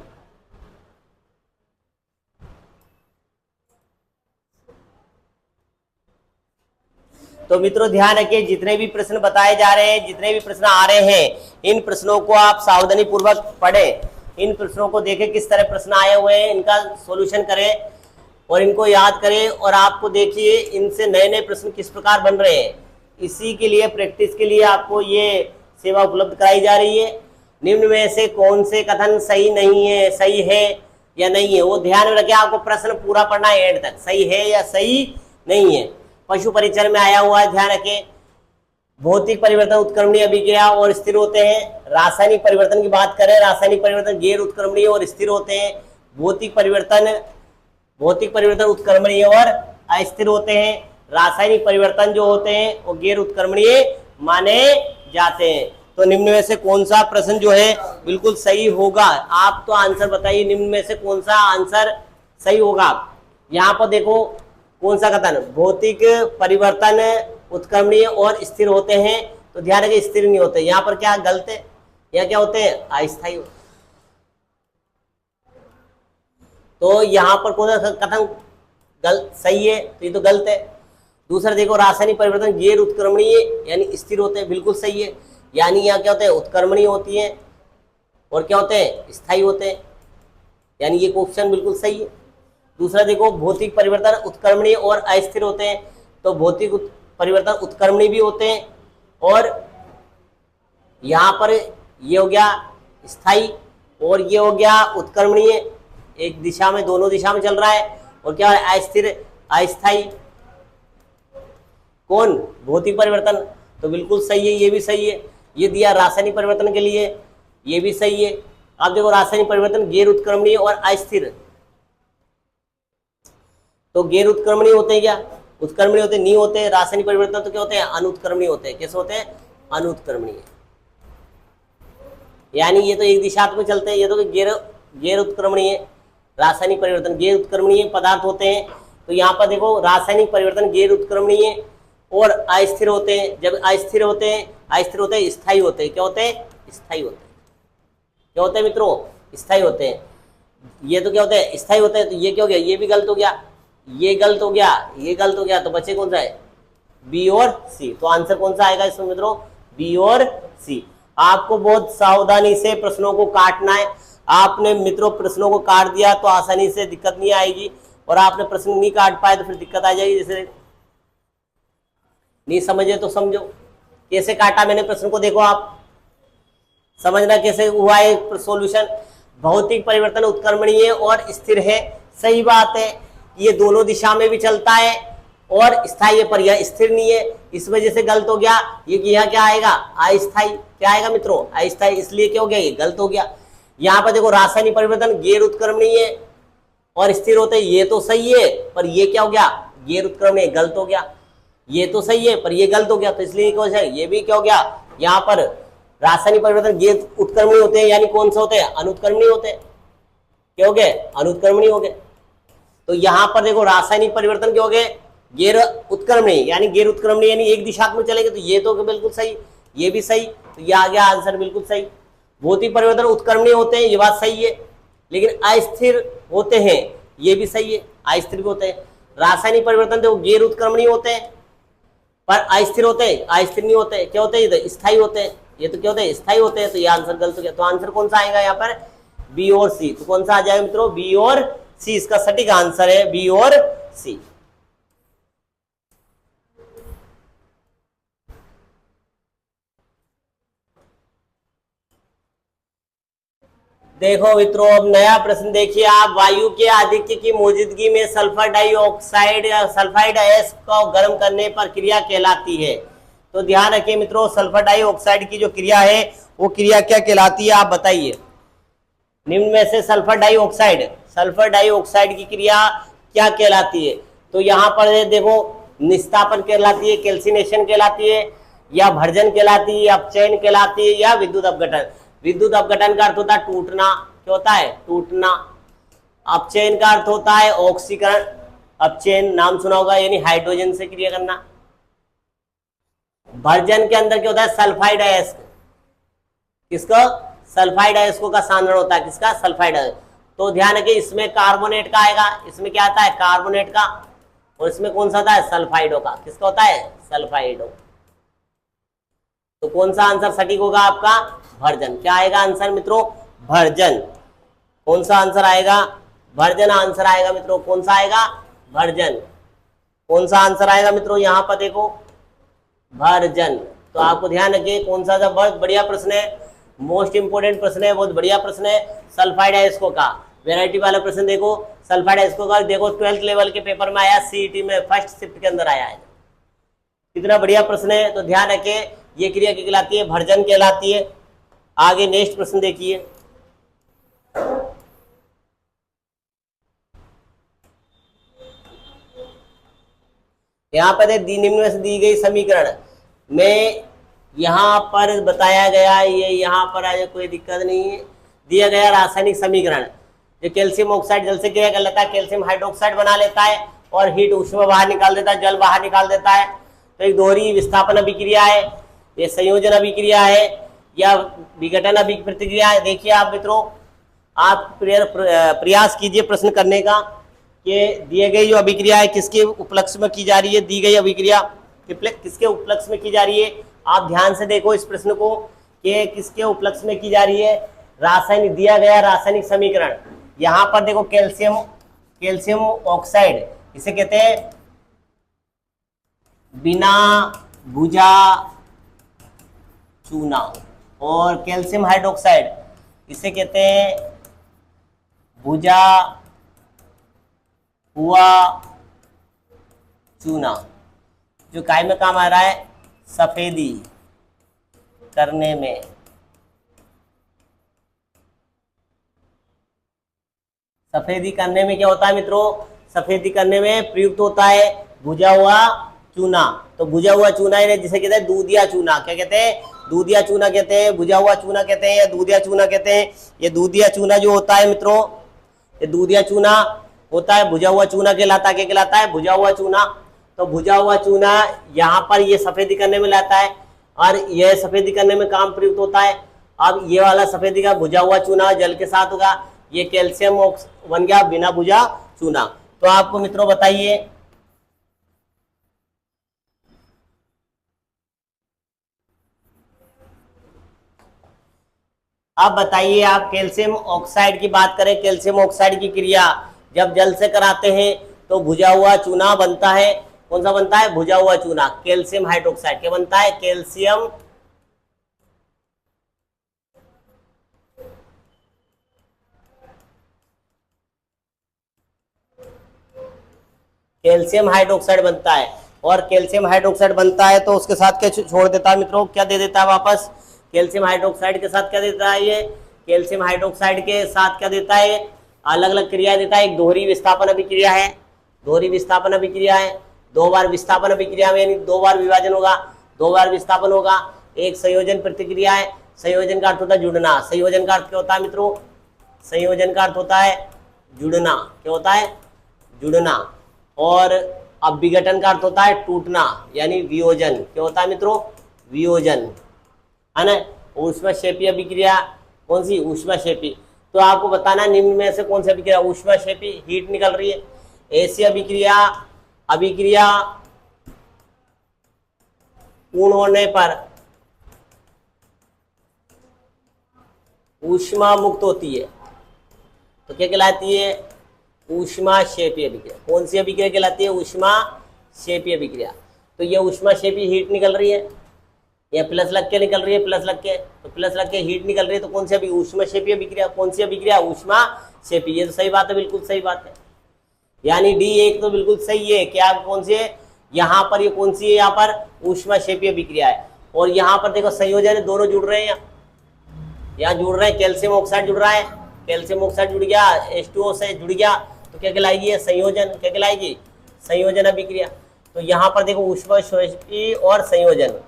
तो मित्रों ध्यान रखिए, जितने भी प्रश्न बताए जा रहे हैं, जितने भी प्रश्न आ रहे हैं, इन प्रश्नों को आप सावधानी पूर्वक पढ़ें, इन प्रश्नों को देखें किस तरह प्रश्न आए हुए हैं, इनका सॉल्यूशन करें और इनको याद करें। और आपको देखिए इनसे नए नए प्रश्न किस प्रकार बन रहे हैं, इसी के लिए प्रैक्टिस के लिए आपको ये सेवा उपलब्ध कराई जा रही है। निम्न में से कौन से कथन सही नहीं है, सही है या नहीं है, वो ध्यान में रखें। आपको प्रश्न पूरा पढ़ना है एंड तक, सही है या सही नहीं है। पशु परिचर में आया हुआ है, ध्यान रखें। भौतिक परिवर्तन उत्क्रमणीय अभिक्रिया और स्थिर होते हैं। रासायनिक परिवर्तन की बात करें, रासायनिक परिवर्तन गैर उत्क्रमणीय और स्थिर होते हैं। भौतिक परिवर्तन उत्क्रमणीय और अस्थिर होते हैं। रासायनिक परिवर्तन जो होते हैं वो गैर उत्क्रमणीय माने जाते हैं। तो निम्न में से कौन सा प्रश्न जो है बिल्कुल सही होगा, आप तो आंसर बताइए, निम्न में से कौन सा आंसर सही होगा। यहाँ पर देखो कौन सा कथन, भौतिक परिवर्तन उत्क्रमणीय और स्थिर होते हैं, तो ध्यान रखिए स्थिर नहीं होते। यहाँ पर क्या गलत है, या क्या होते हैं, अस्थायी होते। तो यहाँ पर कौन सा कथन गलत सही है, तो ये तो गलत है। दूसरा देखो, रासायनिक परिवर्तन गैर उत्क्रमणीय यानी स्थिर होते हैं, बिल्कुल सही है। यानी यहाँ क्या होते हैं, उत्क्रमणीय होती है और क्या होते हैं, स्थायी होते हैं, यानी ये क्वेश्चन बिल्कुल सही है। दूसरा देखो, भौतिक परिवर्तन उत्क्रमणीय और अस्थिर होते हैं, तो भौतिक परिवर्तन उत्क्रमणीय भी होते हैं और यहाँ पर ये हो गया स्थायी और ये हो गया उत्क्रमणीय, एक दिशा में, दोनों दिशा में चल रहा है। और क्या है, अस्थिर अस्थायी, कौन, भौतिक परिवर्तन, तो बिल्कुल सही है, ये भी सही है। ये दिया रासायनिक परिवर्तन के लिए, ये भी सही है। अब देखो, रासायनिक परिवर्तन गैर उत्क्रमणीय और अस्थिर, तो गैर उत्क्रमणीय होते हैं क्या, उत्क्रमणीय होते नहीं होते। रासायनिक परिवर्तन तो क्या होते हैं, अनुत्क्रमणीय होते हैं। कैसे होते हैं, अनुत्क्रमणीय, यानी ये तो एक दिशात्मक चलते हैं, ये तो गैर उत्क्रमणीय। रासायनिक परिवर्तन गैर उत्क्रमणीय पदार्थ होते हैं। तो यहाँ पर देखो, रासायनिक परिवर्तन गैर उत्क्रमणीय और अस्थिर होते हैं। जब अस्थिर होते हैं स्थायी होते हैं। क्या होते हैं, स्थायी होते हैं। क्या होते हैं मित्रों, स्थायी होते हैं। ये तो क्या होते हैं, स्थायी होते हैं। तो ये क्या हो गया, ये भी गलत हो गया, ये गलत हो गया, ये गलत हो गया, तो बचे कौन सा है, बी और सी। तो आंसर कौन सा आएगा इसमें मित्रों, बी और सी। आपको बहुत सावधानी से प्रश्नों को काटना है। आपने मित्रों प्रश्नों को काट दिया तो आसानी से दिक्कत नहीं आएगी, और आपने प्रश्न नहीं काट पाए तो फिर दिक्कत आ जाएगी। जैसे नहीं समझे तो समझो, कैसे काटा मैंने प्रश्न को, देखो आप समझना कैसे हुआ है सॉल्यूशन। भौतिक परिवर्तन उत्क्रमणीय और स्थिर है, सही बात है, ये दोनों दिशा में भी चलता है और स्थायी है, पर यह स्थिर नहीं है, इस वजह से गलत हो गया। ये यहाँ क्या आएगा, अस्थायी। क्या आएगा मित्रों, अस्थायी, इसलिए क्या हो गया, ये गलत हो गया। यहाँ पर देखो रासायनिक परिवर्तन गैर उत्क्रमणीय है और स्थिर होते हैं, ये तो सही है, पर ये क्या हो गया, गैर उत्क्रमणीय, गलत हो गया। ये तो सही है पर ये गलत हो गया, तो इसलिए क्या हो जाए, ये भी क्या हो गया, यहाँ पर रासायनिक परिवर्तन गैर उत्क्रमणीय होते हैं, यानी कौन से होते हैं, अनुत्क्रमणीय होते हैं। क्या हो गए, अनुत्क्रमणीय हो गए। तो यहाँ पर देखो रासायनिक परिवर्तन क्या हो गए, गैर उत्क्रमणीय, यानी गैर उत्क्रमणीय यानी एक दिशा में चलेंगे, तो ये तो बिल्कुल सही, ये भी सही, तो ये आ गया आंसर बिल्कुल सही। भौतिक परिवर्तन उत्क्रमणीय होते हैं, ये बात सही है, लेकिन अस्थिर होते हैं, ये भी सही है, अस्थिर भी होते हैं। रासायनिक परिवर्तन देखो गैर उत्क्रमणीय होते हैं पर अस्थिर होते हैं, अस्थिर नहीं होते, क्या होते हैं, स्थायी होते हैं, ये तो क्या होते हैं, स्थायी होते हैं, तो ये आंसर गलत हो गया। तो आंसर कौन सा आएगा यहाँ पर, बी और सी। तो कौन सा आ जाएगा मित्रों, बी और सी, इसका सटीक आंसर है बी और सी। देखो मित्रों अब नया प्रश्न देखिए आप, वायु के आधिक्य की मौजूदगी में सल्फर डाइऑक्साइड या सल्फाइड गैस को गर्म करने पर क्रिया कहलाती है। तो ध्यान रखिए मित्रों, सल्फर डाइऑक्साइड की जो क्रिया है वो क्रिया क्या कहलाती है, आप बताइए। निम्न में से सल्फर डाइऑक्साइड की क्रिया क्या कहलाती है। तो यहाँ पर देखो निस्तापन कहलाती है, कैल्सिनेशन कहलाती है, या भर्जन कहलाती है, अपचयन कहलाती है, या विद्युत अपघटन। विद्युत अपघटन का अर्थ होता है टूटना, क्या होता है, टूटना। अपचयन का अर्थ होता है ऑक्सीकरण, अपचयन नाम सुना होगा, यानी हाइड्रोजन से क्रिया करना। भर्जन के अंदर क्या होता है, सल्फाइड अयस्क, किसका, सल्फाइड अयस्कों का सांद्रण होता है, किसका, सल्फाइड अयस्क। तो ध्यान रखिए इसमें कार्बोनेट का आएगा, इसमें क्या आता है, कार्बोनेट का, और इसमें कौन सा आता है, सल्फाइडो का, किसका होता है, सल्फाइडो। तो कौन सा आंसर सटीक होगा आपका, भर्जन। क्या आएगा आंसर मित्रों, भर्जन। कौन सा आंसर आएगा, भर्जन आंसर आएगा मित्रों, कौन सा आएगा, भर्जन। कौन सा आंसर आएगा मित्रों, यहां पर देखो भर्जन। तो आपको ध्यान रखिए कौन सा, बहुत बढ़िया प्रश्न है, मोस्ट इंपोर्टेंट प्रश्न है, बहुत बढ़िया प्रश्न है। सल्फाइड अयस्कों का वेराइटी वाला प्रश्न देखो, सल्फाइड अयस्कों का देखो 12th लेवल के पेपर में आया, सीईटी में फर्स्ट शिफ्ट के अंदर आया है। कितना बढ़िया प्रश्न है। तो ध्यान रखिए ये क्रिया कहलाती है, भर्जन कहलाती है। आगे नेक्स्ट प्रश्न देखिए, यहाँ पर निम्न में से दी गई समीकरण में यहाँ पर बताया गया, ये यहाँ पर आज कोई दिक्कत नहीं है, दिया गया रासायनिक समीकरण, जो कैल्शियम ऑक्साइड जल से क्रिया कर लेता है, कैल्शियम हाइड्रोक्साइड बना लेता है और हीट ऊष्मा बाहर निकाल देता है, जल बाहर निकाल देता है। तो एक दोहरी विस्थापन अभिक्रिया है, ये संयोजन अभिक्रिया है, या विघटन अभिप्रतिक्रिया है। देखिए आप मित्रों, आप प्रयास कीजिए प्रश्न करने का कि दिए गई जो अभिक्रिया है किसके उपलक्ष्य में की जा रही है, दी गई अभिक्रिया किसके उपलक्ष्य में की जा रही है। आप ध्यान से देखो इस प्रश्न को कि किसके उपलक्ष्य में की जा रही है। रासायनिक दिया गया रासायनिक समीकरण, यहाँ पर देखो कैल्शियम ऑक्साइड, इसे कहते हैं बिना भुजा चूना, और कैल्शियम हाइड्रोक्साइड इसे कहते हैं भुजा हुआ चूना, जो काय में काम आ रहा है, सफेदी करने में। सफेदी करने में क्या होता है मित्रों, सफेदी करने में प्रयुक्त होता है भुजा हुआ चूना। तो भुजा हुआ चूना जिसे कहते हैं दूधिया चूना, क्या कहते हैं, दूधिया चूना कहते हैं, भुजा हुआ चूना कहते हैं, या दूधिया चूना कहते हैं। ये दूधिया चूना जो होता है मित्रों, ये दूधिया चूना होता है, भुजा हुआ चूना कहलाता है, क्या कहलाता है, भुजा हुआ चूना। तो भुजा हुआ चूना यहाँ पर ये सफेदी करने में लाता है, और यह सफेदी करने में काम प्रयुक्त होता है। अब ये वाला सफेदी का भुजा हुआ चूना जल के साथ होगा, ये कैल्शियम बन गया बिना भुजा चूना। तो आपको मित्रों बताइए, अब बताइए आप कैल्शियम ऑक्साइड की बात करें, कैल्शियम ऑक्साइड की क्रिया जब जल से कराते हैं तो भुजा हुआ चूना बनता है। कौन सा बनता है, भुजा हुआ चूना, कैल्शियम हाइड्रोक्साइड। क्या बनता है, कैल्शियम कैल्शियम हाइड्रोक्साइड बनता है, और कैल्शियम हाइड्रोक्साइड बनता है तो उसके साथ क्या छोड़ देता है मित्रों, क्या दे देता है वापस, कैल्शियम हाइड्रोक्साइड के साथ क्या देता है ये, कैल्शियम हाइड्रोक्साइड के साथ क्या देता है, अलग अलग क्रिया देता है। एक दोहरी विस्थापन अभिक्रिया है, दोहरी विस्थापन अभिक्रिया है, 2 बार विस्थापन अभिक्रिया में यानी 2 बार विभाजन होगा, 2 बार विस्थापन होगा। एक संयोजन प्रतिक्रिया है, संयोजन का अर्थ होता है जुड़ना, संयोजन का अर्थ क्या होता है मित्रों, संयोजन का अर्थ होता है जुड़ना, क्या होता है, जुड़ना। और अब विघटन का अर्थ होता है टूटना यानी वियोजन, क्या होता है मित्रों, वियोजन, है ना। ऊष्माक्षेपी अभिक्रिया कौन सी, ऊष्माक्षेपी। तो आपको बताना निम्न में से कौन सी अभिक्रिया ऊष्माक्षेपी, हीट निकल रही है। ऐसी अभिक्रिया, अभिक्रिया पूर्ण होने पर ऊष्मा मुक्त होती है, तो क्या कहलाती है, ऊष्माक्षेपी अभिक्रिया। कौन सी अभिक्रिया कहलाती है, ऊष्माक्षेपी अभिक्रिया। तो ये ऊष्माक्षेपी हीट निकल रही है, या प्लस लग के निकल रही है, प्लस लग के, तो प्लस लग के हीट निकल रही है, तो कौन सी अभी ऊष्माक्षेपी अभिक्रिया, कौन सी अभिक्रिया, ऊष्माक्षेपी। ये तो सही बात है, बिल्कुल सही बात है, यानी डी एक तो बिल्कुल सही है। क्या कौन सी है यहाँ पर, ये कौन सी है यहाँ पर, ऊष्माक्षेपी अभिक्रिया है। और यहाँ पर देखो संयोजन है, दोनों जुड़ रहे हैं, यहाँ जुड़ रहे हैं, कैल्शियम ऑक्साइड जुड़ रहा है, कैल्शियम ऑक्साइड जुड़ गया, H2O से जुड़ गया, तो क्या कहलाएगी ये संयोजन, क्या कहलाएगी, संयोजन अभिक्रिया। तो यहाँ पर देखो ऊष्माक्षेपी और संयोजन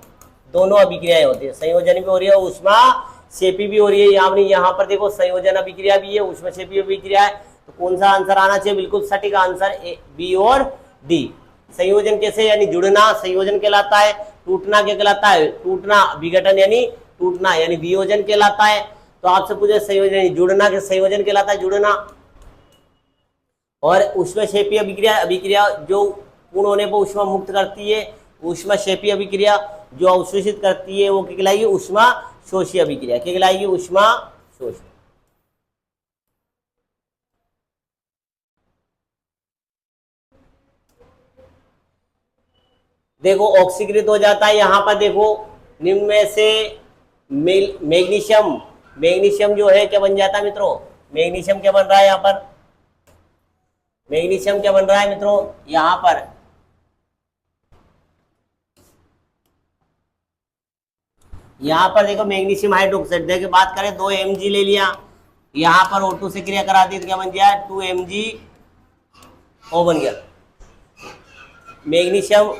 दोनों अभिक्रियाएं होती है, संयोजन भी हो रही है, ऊष्माक्षेपी भी हो रही है। यहाँ पर देखो संयोजन अभिक्रिया भी है, ऊष्माक्षेपी अभिक्रिया है, तो कौन सा आंसर आना चाहिए, बिल्कुल सटीक आंसर ए, बी और डी। संयोजन कैसे, यानी जुड़ना संयोजन कहलाता है, टूटना क्या कहलाता है, टूटना, विघटन यानी टूटना यानी वियोजन कहलाता है। तो आपसे पूछे संयोजन, जुड़ना के संयोजन कहलाता है, जुड़ना। और ऊष्माक्षेपी अभिक्रिया, अभिक्रिया जो पूर्ण होने पर ऊष्मा मुक्त करती है, ऊष्माक्षेपी अभिक्रिया जो अवशोषित करती है वो क्या कहलाएगी, ऊष्मा शोषी अभिक्रिया, क्या कहलाएगी, ऊष्मा शोषी। देखो ऑक्सीकृत हो जाता है, यहाँ पर देखो निम्न में से मैग्नीशियम, मैग्नीशियम जो है क्या बन जाता है मित्रों, मैग्नीशियम क्या बन रहा है यहाँ पर, मैग्नीशियम क्या बन रहा है मित्रों, यहाँ पर देखो मैग्नीशियम हाइड्रोक्साइड, देखिए बात करें 2 mg ले लिया, यहाँ पर O2 से क्रिया करा दी तो क्या बन गया, 2 MgO बन गया, मैग्नीशियम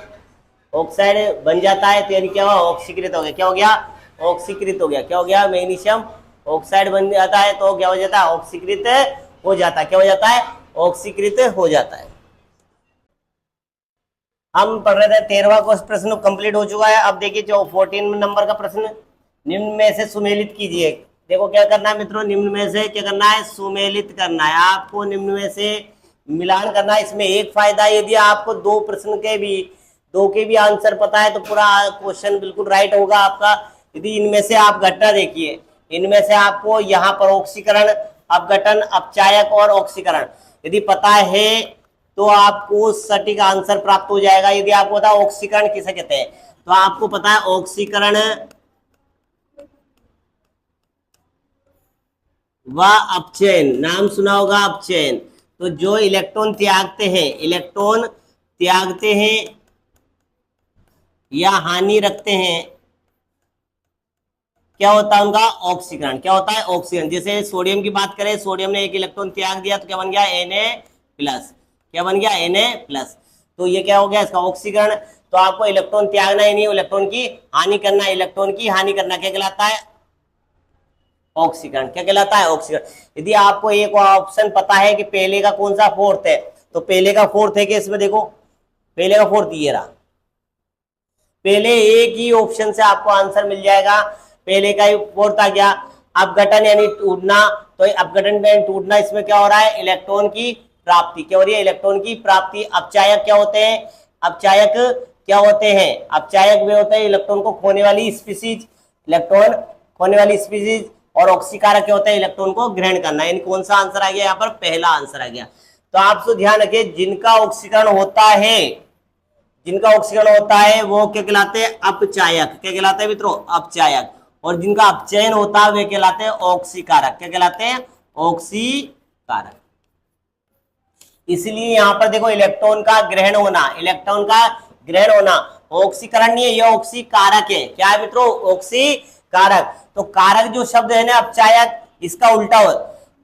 ऑक्साइड बन जाता है, तो यानी क्या हुआ, ऑक्सीकृत हो गया, क्या हो गया, ऑक्सीकृत हो गया, क्या हो गया, मैग्नीशियम ऑक्साइड बन जाता है, तो क्या हो जाता है, ऑक्सीकृत हो जाता है, क्या हो जाता है, ऑक्सीकृत हो जाता है। हम पढ़ रहे थे 13वां प्रश्न कंप्लीट हो चुका है। अब देखिए जो 14 नंबर का प्रश्न, निम्न में से सुमेलित कीजिए। देखो क्या करना है मित्रों, निम्न में से क्या करना है, सुमेलित करना है आपको, निम्न में से मिलान करना है। इसमें एक फायदा, यदि आपको 2 प्रश्न के भी, 2 के भी आंसर पता है तो पूरा क्वेश्चन बिल्कुल राइट होगा आपका। यदि इनमें से आप घटना देखिए, इनमें से आपको यहाँ पर ऑक्सीकरण, अपघटन, अपचायक और ऑक्सीकरण यदि पता है तो आपको सटीक आंसर प्राप्त हो जाएगा। यदि आपको पता है ऑक्सीकरण किसे कहते हैं, तो आपको पता है ऑक्सीकरण व अपचयन, नाम सुना होगा अपचयन। तो जो इलेक्ट्रॉन त्यागते हैं, इलेक्ट्रॉन त्यागते हैं या हानि रखते हैं, क्या होता है उनका, ऑक्सीकरण। क्या होता है, ऑक्सीकरण। जैसे सोडियम की बात करें, सोडियम ने एक इलेक्ट्रॉन त्याग दिया तो क्या बन गया, Na+, क्या बन गया, Na+। तो ये क्या हो गया, इसका ऑक्सीकरण। तो आपको इलेक्ट्रॉन त्यागना ही नहीं, इलेक्ट्रॉन की हानि करना, इलेक्ट्रॉन की हानि करना क्या कहलाता है, ऑक्सीकरण। क्या कहलाता है, ऑक्सीकरण। यदि आपको एक ऑप्शन पता है कि पहले का कौन सा फोर्थ है, तो पहले का फोर्थ है कि इसमें देखो, पहले का फोर्थ ये रहा, पहले एक ही ऑप्शन से आपको आंसर मिल जाएगा, पहले का ही फोर्थ आ गया। अपघटन यानी टूटना, तो अपघटन में टूटना, इसमें क्या हो रहा है, इलेक्ट्रॉन की प्राप्ति, क्या हो रही है, इलेक्ट्रॉन की प्राप्ति। अपचायक क्या होते हैं, अपचायक क्या होते हैं, अपचायक वे होते हैं इलेक्ट्रॉन को खोने वाली स्पीसीज, इलेक्ट्रॉन खोने वाली स्पीसीज। और ऑक्सीकारक क्या होता है, इलेक्ट्रॉन को ग्रहण करना। यानी कौन सा आंसर आ गया यहाँ पर, पहला आंसर आ गया। तो आपसे ध्यान रखिए, जिनका ऑक्सीकरण होता है, जिनका ऑक्सीकरण होता है वो क्या कहलाते हैं, अपचायक। क्या कहलाते हैं मित्रों, अपचायक। और जिनका अपचयन होता है वे कहलाते हैं ऑक्सीकारक। क्या कहलाते हैं, ऑक्सीकारक। इसलिए यहाँ पर देखो इलेक्ट्रॉन का ग्रहण होना, इलेक्ट्रॉन का ग्रहण होना, ऑक्सीकरण नहीं है, ये ऑक्सीकारक है। क्या है मित्रों? ऑक्सीकारक। तो कारक जो शब्द है ना अपचायक, इसका उल्टा हो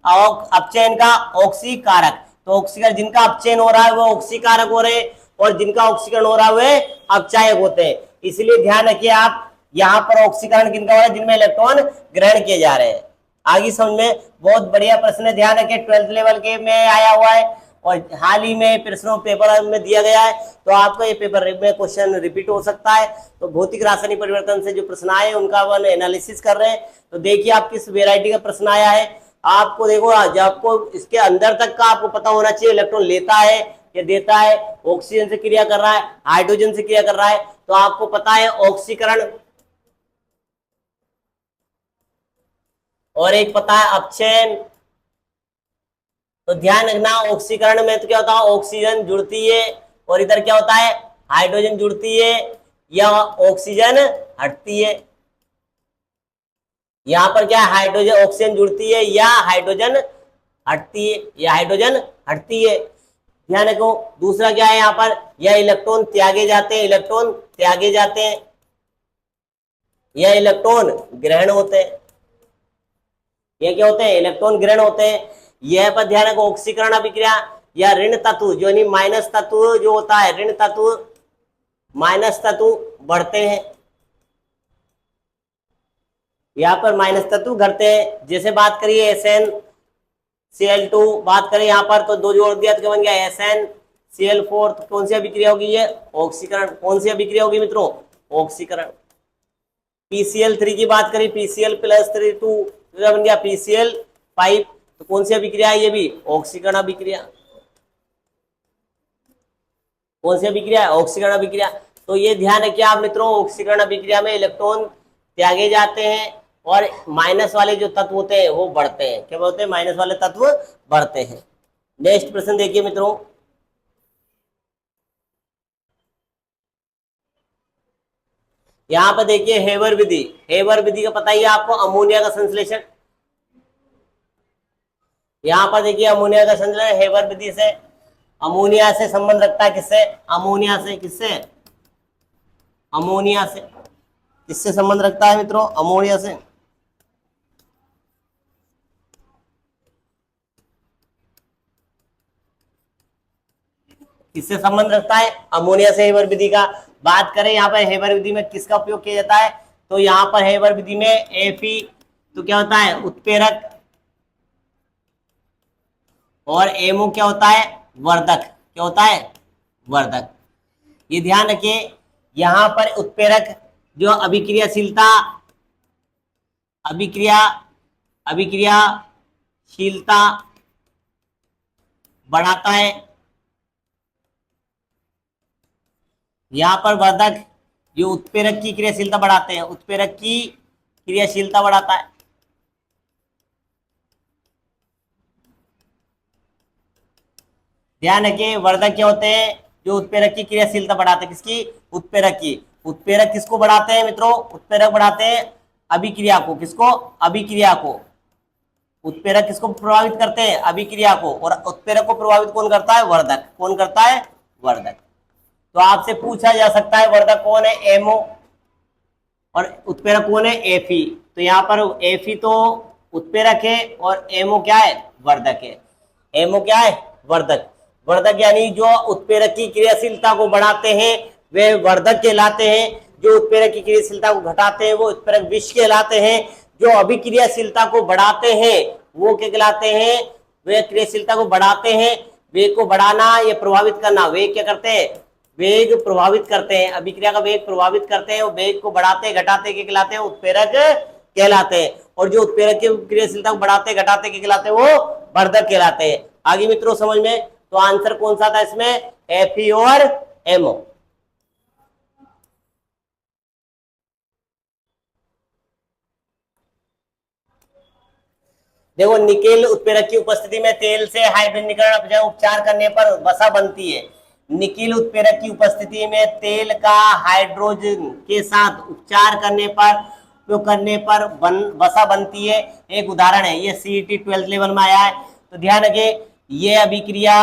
अपचयन का ऑक्सीकारक। तो ऑक्सीकरण जिनका अपचयन हो रहा है वो ऑक्सीकारक हो रहे हैं, और जिनका ऑक्सीकरण हो रहा है वे अपचायक होते हैं। इसलिए ध्यान रखिए आप, यहाँ पर ऑक्सीकरण किनका हो रहा है? जिनमें इलेक्ट्रॉन ग्रहण किए जा रहे हैं। आगे समझ में बहुत बढ़िया प्रश्न है, ध्यान रखिए 12th लेवल के में आया हुआ है, और हाल ही में प्रश्नों पेपर में दिया गया है, तो आपको ये पेपर में क्वेश्चन रिपीट हो सकता है। तो भौतिक रासायनिक परिवर्तन से जो प्रश्न आए उनका अपन एनालिसिस कर रहे हैं। तो देखिए आप किस वेराइटी का प्रश्न आया है। आपको देखो, जब आपको इसके अंदर तक का आपको पता होना चाहिए, इलेक्ट्रॉन लेता है या देता है, ऑक्सीजन से क्रिया कर रहा है, हाइड्रोजन से क्रिया कर रहा है, तो आपको पता है ऑक्सीकरण, और एक पता है अपचयन। तो ध्यान रखना, ऑक्सीकरण में तो क्या होता है? ऑक्सीजन जुड़ती है, और इधर क्या होता है? हाइड्रोजन जुड़ती है या ऑक्सीजन हटती है। यहां पर क्या है? हाइड्रोजन ऑक्सीजन जुड़ती है या हाइड्रोजन हटती है, या हाइड्रोजन हटती है। ध्यान रखो। दूसरा क्या है यहाँ पर? यह इलेक्ट्रॉन त्यागे जाते हैं, इलेक्ट्रॉन त्यागे जाते हैं, यह इलेक्ट्रॉन ग्रहण होते हैं। ये क्या होते हैं? इलेक्ट्रॉन ग्रहण होते हैं। यह पर ध्यान रखो, ऑक्सीकरण अभिक्रिया या ऋण तत्व जो नहीं माइनस तत्व जो होता है, ऋण तत्व माइनस तत्व बढ़ते हैं, यहाँ पर माइनस तत्व घटते हैं। जैसे बात करिए SnCl2 बात करें यहाँ पर, तो दो जोड़ दिया तो क्या बन गया? SnCl4। तो कौन सी अभिक्रिया होगी? ये ऑक्सीकरण। कौन सी अभिक्रिया होगी मित्रों? ऑक्सीकरण। PCl3 की बात करें, PCl+3 बन गया PCl5। तो कौन सी अभिक्रिया है? ये भी ऑक्सीकरण अभिक्रिया। कौन सी अभिक्रिया है? ऑक्सीकरण अभिक्रिया। तो ये ध्यान रखिए आप मित्रों, ऑक्सीकरण अभिक्रिया में इलेक्ट्रॉन त्यागे जाते हैं, और माइनस वाले जो तत्व होते हैं वो बढ़ते हैं। क्या बोलते हैं? माइनस वाले तत्व बढ़ते हैं। नेक्स्ट प्रश्न देखिए मित्रों, यहां पर देखिए हेबर विधि। हेबर विधि का पता ही है आपको, अमोनिया का संश्लेषण। यहां पर देखिए अमोनिया का संश्लेषण हेबर विधि से, अमोनिया से संबंध रखता है। किससे? अमोनिया से। किससे? अमोनिया से। किससे संबंध रखता है मित्रों? अमोनिया से। किससे संबंध रखता है? अमोनिया से। हेबर विधि का बात करें, यहाँ पर हेबर विधि में किसका उपयोग किया जाता है? तो यहाँ पर हेबर विधि में Fe तो क्या होता है? उत्प्रेरक, और एमओ क्या होता है? वर्धक। क्या होता है? वर्धक। ये ध्यान रखिए, यहां पर उत्प्रेरक जो अभिक्रियाशीलता अभिक्रियाशीलता बढ़ाता है, यहां पर वर्धक जो उत्प्रेरक की क्रियाशीलता बढ़ाते हैं, उत्प्रेरक की क्रियाशीलता बढ़ाता है। ध्यान रखिए, वर्धक क्या होते हैं? जो उत्प्रेरक की क्रियाशीलता बढ़ाते हैं। किसकी? उत्प्रेरक की। उत्प्रेरक किसको बढ़ाते हैं मित्रों? उत्प्रेरक बढ़ाते हैं अभिक्रिया को। किसको? अभिक्रिया को। उत्प्रेरक किसको प्रभावित करते हैं? अभिक्रिया को। और उत्प्रेरक को प्रभावित कौन करता है? वर्धक। कौन करता है? वर्धक। तो आपसे पूछा जा सकता है वर्धक कौन है? एमओ। और उत्प्रेरक कौन है? एफी। तो यहाँ पर एफी तो उत्प्रेरक है, और एमओ क्या है? वर्धक है। एमओ क्या है? वर्धक। वर्धक यानी जो उत्प्रेरक की क्रियाशीलता को बढ़ाते हैं वे वर्धक कहलाते हैं, जो उत्प्रेरक की क्रियाशीलता को घटाते हैं वो उत्प्रेरक विष कहलाते हैं, जो अभिक्रियाशीलता को बढ़ाते हैं वो क्या कहलाते हैं? वे क्रियाशीलता को बढ़ाते हैं। वेग को बढ़ाना या प्रभावित करना, वेग क्या करते हैं? वेग प्रभावित करते हैं, अभिक्रिया का वेग प्रभावित करते हैं, वेग को बढ़ाते घटाते क्या कहलाते हैं? उत्प्रेरक कहलाते हैं। और जो उत्प्रेरक की क्रियाशीलता को बढ़ाते घटाते क्या कहलाते हैं? वो वर्धक कहलाते हैं। आगे मित्रों समझ में, तो आंसर कौन सा था इसमें? एफई और एमओ। देखो, निकेल उत्प्रेरक की उपस्थिति में तेल से हाइड्रोजनीकरण उपचार करने पर वसा बनती है। निकेल उत्प्रेरक की उपस्थिति में तेल का हाइड्रोजन के साथ उपचार करने पर वसा बनती है। एक उदाहरण है, ये CET 12th लेवल में आया है। तो ध्यान रखिए, ये अभिक्रिया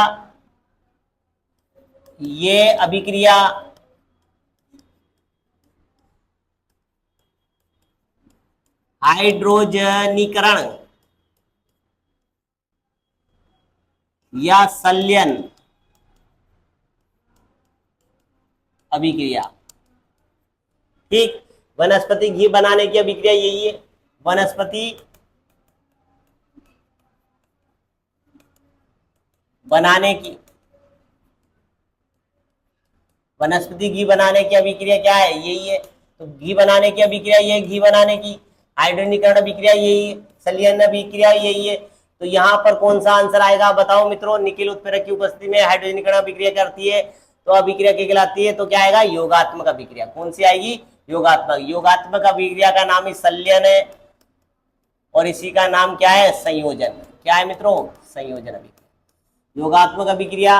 ये अभिक्रिया हाइड्रोजनीकरण या संलयन अभिक्रिया। ठीक, वनस्पति घी बनाने की अभिक्रिया यही है। वनस्पति बनाने की वनस्पति घी बनाने की अभिक्रिया क्या है? यही है। तो घी बनाने की अभिक्रिया ये, घी बनाने की हाइड्रोजनीकरण अभिक्रिया यही है, संलयन अभिक्रिया यही है। तो यहाँ पर कौन सा आंसर आएगा बताओ मित्रों? निकिल उत्प्रेरक की उपस्थिति में हाइड्रोजनीकरण अभिक्रिया करती है तो अभिक्रिया क्या कहलाती है? तो क्या आएगा? योगात्मक अभिक्रिया। कौन सी आएगी? योगात्मक। योगात्मक अभिक्रिया का नाम ही संलयन है और इसी का नाम क्या है? संयोजन। क्या है मित्रों? संयोजन अभिक्रिया। योगात्मक अभिक्रिया,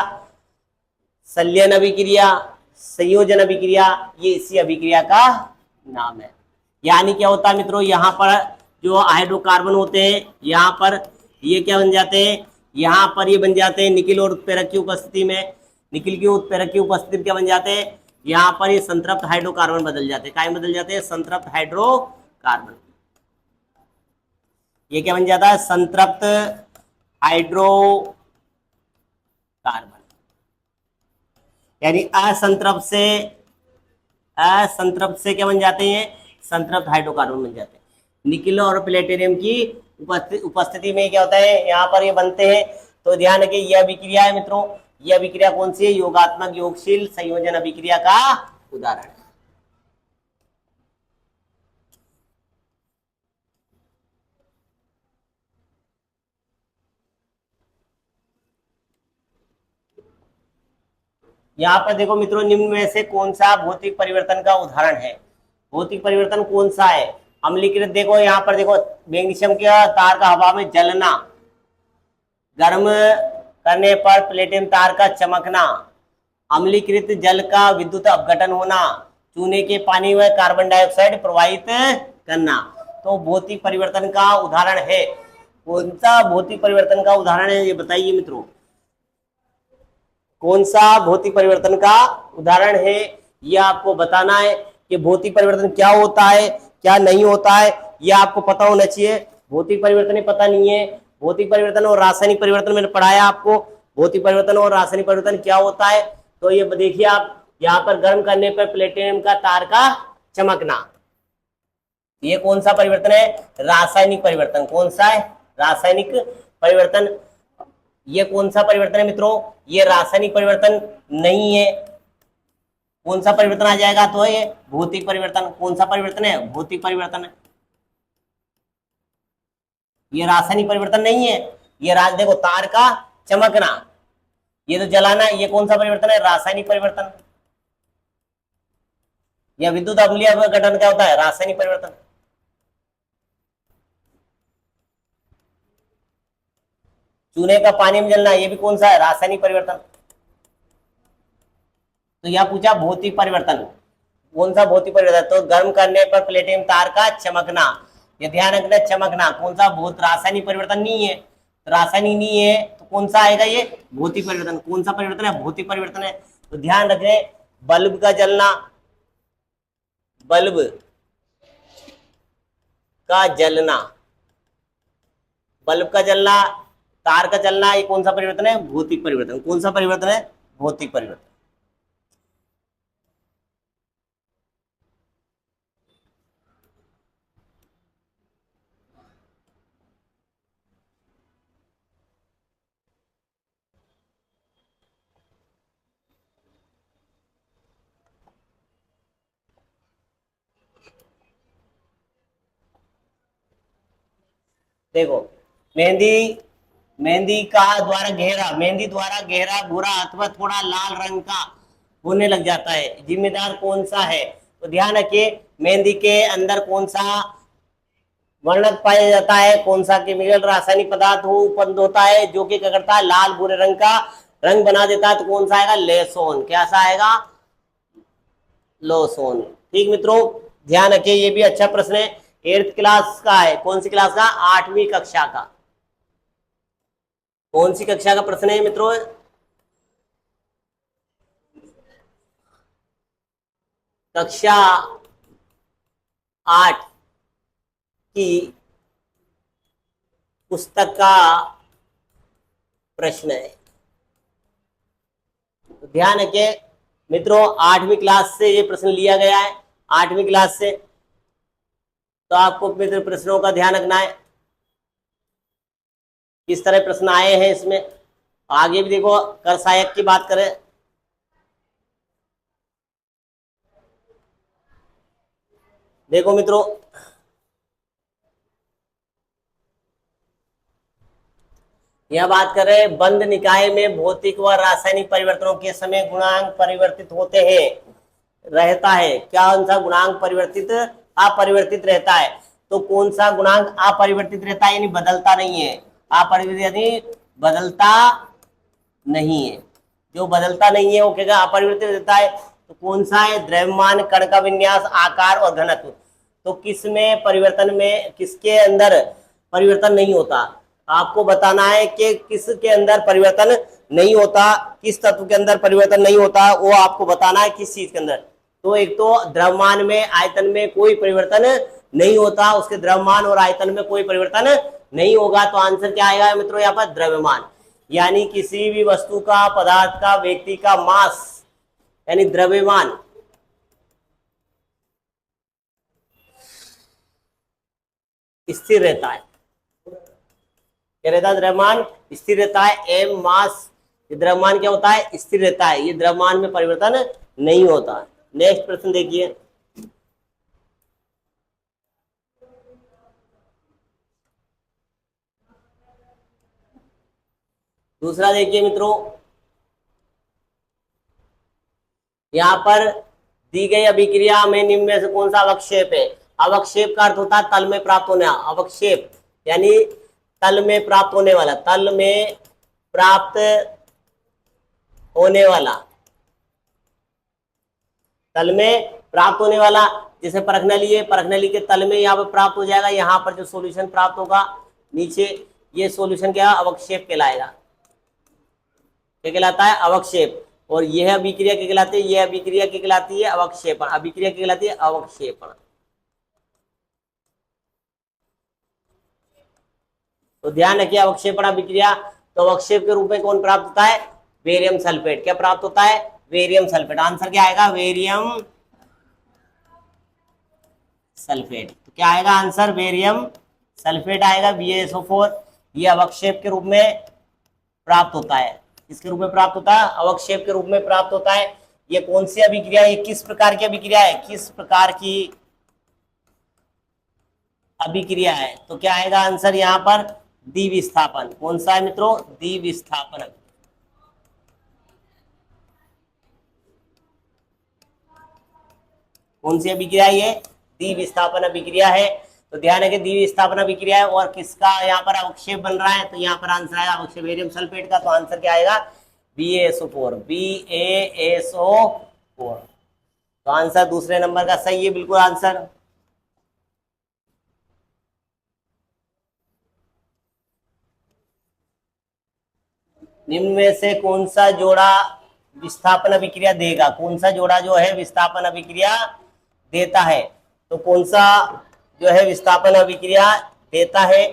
संलयन अभिक्रिया, संयोजन अभिक्रिया, ये इसी अभिक्रिया का नाम है। यानी क्या होता है मित्रों? यहाँ पर जो हाइड्रोकार्बन होते हैं, यहाँ पर ये क्या बन जाते हैं? यहाँ पर ये बन जाते हैं निकिल और उत्प्रेरक की उपस्थिति में, निकिल की उत्प्रेरक की उपस्थिति में क्या बन जाते हैं? यहाँ पर ये संतृप्त हाइड्रोकार्बन बदल जाते हैं। क्या बदल जाते हैं? संतृप्त हाइड्रोकार्बन। ये क्या बन जाता है? संतृप्त हाइड्रोकार्बन। यानी असंतृप्त से क्या बन जाते हैं? संतृप्त हाइड्रोकार्बन बन जाते हैं। निकिल और प्लेटिनियम की उपस्थिति में क्या होता है? यहाँ पर ये बनते हैं। तो ध्यान रखिए, यह अभिक्रिया है मित्रों। यह अभिक्रिया कौन सी है? योगात्मक योगशील संयोजन अभिक्रिया का उदाहरण है। यहाँ पर देखो मित्रों, निम्न में से कौन सा भौतिक परिवर्तन का उदाहरण है? भौतिक परिवर्तन कौन सा है? अम्लीकृत, देखो यहाँ पर देखो, मैग्नीशियम के तार का हवा में जलना, गर्म करने पर प्लेटिनम तार का चमकना, अम्लीकृत जल का विद्युत अपघटन होना, चूने के पानी में कार्बन डाइऑक्साइड प्रवाहित करना। तो भौतिक परिवर्तन का उदाहरण है। कौन सा भौतिक परिवर्तन का उदाहरण है? ये बताइए मित्रों, कौन सा भौतिक परिवर्तन का उदाहरण है? यह आपको बताना है कि भौतिक परिवर्तन क्या होता है, क्या नहीं होता है, यह आपको पता होना चाहिए। भौतिक परिवर्तन ही पता नहीं है। भौतिक परिवर्तन और रासायनिक परिवर्तन मैंने पढ़ाया आपको। भौतिक परिवर्तन और रासायनिक परिवर्तन क्या होता है? तो ये देखिए आप, यहाँ पर गर्म करने पर प्लेटिनम का तार का चमकना, ये कौन सा परिवर्तन है? रासायनिक परिवर्तन। कौन सा है? रासायनिक परिवर्तन। ये कौन सा परिवर्तन है मित्रों? ये रासायनिक परिवर्तन नहीं है। कौन सा परिवर्तन आ जाएगा? तो ये भौतिक परिवर्तन। कौन सा परिवर्तन है? भौतिक परिवर्तन है। ये रासायनिक परिवर्तन नहीं है। ये देखो, तार का चमकना, ये तो जलाना, ये कौन सा परिवर्तन है? रासायनिक परिवर्तन। या विद्युत अपघटन क्या होता है? रासायनिक परिवर्तन। चूने का पानी में जलना, ये भी कौन सा है? रासायनिक परिवर्तन। तो यह पूछा भौतिक परिवर्तन, कौन सा भौतिक परिवर्तन? तो गर्म करने पर प्लेटिनम तार का चमकना, ये ध्यान रखना, चमकना। कौन सा? बहुत रासायनिक परिवर्तन नहीं है। तो रासायनिक नहीं है तो कौन सा आएगा? ये भौतिक परिवर्तन। कौन सा परिवर्तन है? भौतिक परिवर्तन है। तो ध्यान रखें, बल्ब का जलना, बल्ब का जलना, बल्ब का जलना, तार का जलना, ये कौन सा परिवर्तन है? भौतिक परिवर्तन। कौन सा परिवर्तन है? भौतिक परिवर्तन। देखो, मेहंदी द्वारा गहरा भूरा अथवा थोड़ा लाल रंग का होने लग जाता है, जिम्मेदार कौन सा है? तो ध्यान रखिए, मेहंदी के अंदर कौन सा वर्णक पाया जाता है? कौन सा केमिकल रासायनिक पदार्थ उत्पन्न होता है जो कि क्या करता है? लाल भूरे रंग का रंग बना देता है। तो कौन सा आएगा? लेसोन। कैसा आएगा? लोसोन। ठीक मित्रों, ध्यान रखिए, ये भी अच्छा प्रश्न है। 8th क्लास का है। कौन सी क्लास का? 8वीं कक्षा का। कौन सी कक्षा का प्रश्न है मित्रों? कक्षा 8 की पुस्तक का प्रश्न है। तो ध्यान रखिए मित्रों, 8वीं क्लास से ये प्रश्न लिया गया है, 8वीं क्लास से। तो आपको मित्र प्रश्नों का ध्यान रखना है, किस तरह प्रश्न आए हैं इसमें। आगे भी देखो, कर सहायक की बात करें, देखो मित्रों, यह बात कर रहे हैं बंद निकाय में भौतिक व रासायनिक परिवर्तनों के समय गुणांक परिवर्तित होते हैं, रहता है। क्या कौन सा गुणांक परिवर्तित अपरिवर्तित रहता है? तो कौन सा गुणांक अपरिवर्तित रहता है, यानी बदलता नहीं है। अपरिवर्तित यानी बदलता नहीं है, जो बदलता नहीं है वो क्या अपरिवर्तित रहता है। तो कौन सा है? द्रव्यमान, कण का विन्यास, आकार और घनत्व। तो किस में परिवर्तन में, किसके अंदर परिवर्तन नहीं होता? आपको बताना है कि किसके अंदर परिवर्तन नहीं होता, किस तत्व के अंदर परिवर्तन नहीं होता, वो आपको बताना है किस चीज के अंदर। तो एक तो द्रव्यमान में, आयतन में कोई परिवर्तन नहीं होता, उसके द्रव्यमान और आयतन में कोई परिवर्तन नहीं होगा। तो आंसर क्या आएगा मित्रों यहाँ पर? द्रव्यमान। यानी किसी भी वस्तु का, पदार्थ का, व्यक्ति का मास यानी द्रव्यमान स्थिर रहता है। क्या रहता है? द्रव्यमान स्थिर रहता है। एम मास, द्रव्यमान क्या होता है? स्थिर रहता है। ये द्रव्यमान में परिवर्तन नहीं होता। नेक्स्ट प्रश्न देखिए, दूसरा देखिए मित्रों, यहां पर दी गई अभिक्रिया में निम्न में से कौन सा अवक्षेप है? अवक्षेप का अर्थ होता है तल में प्राप्त होने, अवक्षेप यानी तल में प्राप्त होने वाला, तल में प्राप्त होने वाला, तल में प्राप्त होने वाला। जैसे परखनली है, परखनली के तल में यहाँ पर प्राप्त हो जाएगा, यहाँ पर जो सॉल्यूशन प्राप्त होगा नीचे, ये सॉल्यूशन क्या? अवक्षेप कहलाएगा। क्या कहलाता है? अवक्षेप। और यह अभिक्रिया क्या कहलाती है? यह अभिक्रिया क्या कहलाती है? अवक्षेपण। अभिक्रिया क्या कहलाती है? अवक्षेपण। तो ध्यान रखिए, अवक्षेपण अभिक्रिया। तो अवक्षेप के रूप में कौन प्राप्त होता है? Barium sulphate. क्या प्राप्त होता है? Barium sulphate. आंसर क्या आएगा? Barium sulphate. तो क्या आएगा आंसर? बेरियम सल्फेट आएगा, BaSO4। ये अवक्षेप के रूप में प्राप्त होता है। किसके रूप में प्राप्त होता है? अवक्षेप के रूप में प्राप्त होता है। ये कौन सी अभिक्रिया है? किस प्रकार की अभिक्रिया है? किस प्रकार की अभिक्रिया है? तो क्या आएगा आंसर यहाँ पर? द्विविस्थापन। कौन सा है मित्रों? द्विविस्थापन। कौन सी अभिक्रिया है ये? द्विविस्थापन अभिक्रिया है। तो ध्यान रखें, द्विविस्थापन अभिक्रिया है और किसका यहाँ पर अवक्षेप बन रहा है? तो यहाँ पर आंसर आएगा अवक्षेप बेरियम सल्फेट का। तो आंसर क्या आएगा? BaSO4। BaSO4। तो आंसर दूसरे नंबर का सही है बिल्कुल आंसर। निम्न में से कौन सा जोड़ा विस्थापन अभिक्रिया देगा? कौन सा जोड़ा जो है विस्थापन अभिक्रिया देता है? तो कौन सा जो है विस्थापन अभिक्रिया देता है?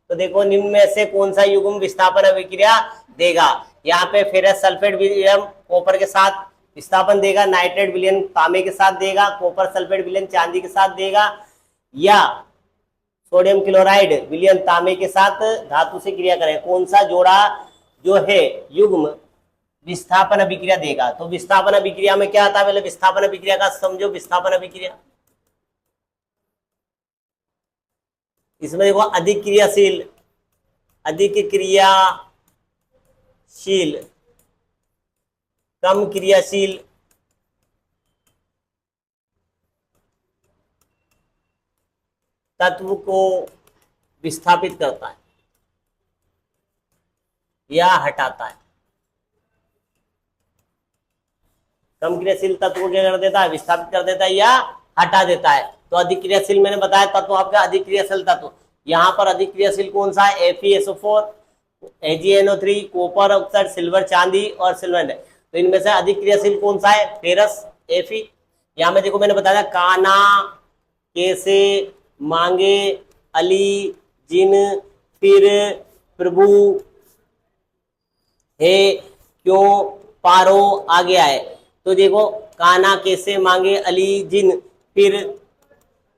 तो देखो, निम्न में से कौन सा युग्म विस्थापन अभिक्रिया देगा? यहाँ पे फेरस सल्फेट विलयन कॉपर के साथ विस्थापन देगा, नाइट्रेट विलयन तांबे के साथ देगा, कॉपर सल्फेट विलयन चांदी के साथ देगा, या सोडियम क्लोराइड विलयन तांबे के साथ धातु से क्रिया करें। कौन सा जोड़ा जो है युग्म विस्थापन अभिक्रिया देगा? तो विस्थापन अभिक्रिया में क्या आता है? पहले विस्थापन अभिक्रिया का समझो। विस्थापन अभिक्रिया, इसमें देखो, अधिक क्रियाशील, अधिक क्रियाशील, कम क्रियाशील, तत्व को विस्थापित करता है या हटाता है। कम क्रियाशील तत्व को क्या कर देता है? विस्थापित कर देता है या हटा देता है। तो अधिक क्रियाशील मैंने बताया तत्व आपका अधिक क्रियाशील तत्व। यहाँ पर अधिक क्रियाशील कौन सा है? FeSO4, AgNO3, copper oxide, silver चांदी और सिल्वर। तो इनमें से अधिक क्रियाशील कौन सा है? Ferrous Fe। यहाँ में देखो मैंने बताया काना कैसे मांगे अली जिन फिर प्रभु है क्यों पारो आ गया है। तो देखो काना कैसे मांगे अली जिन फिर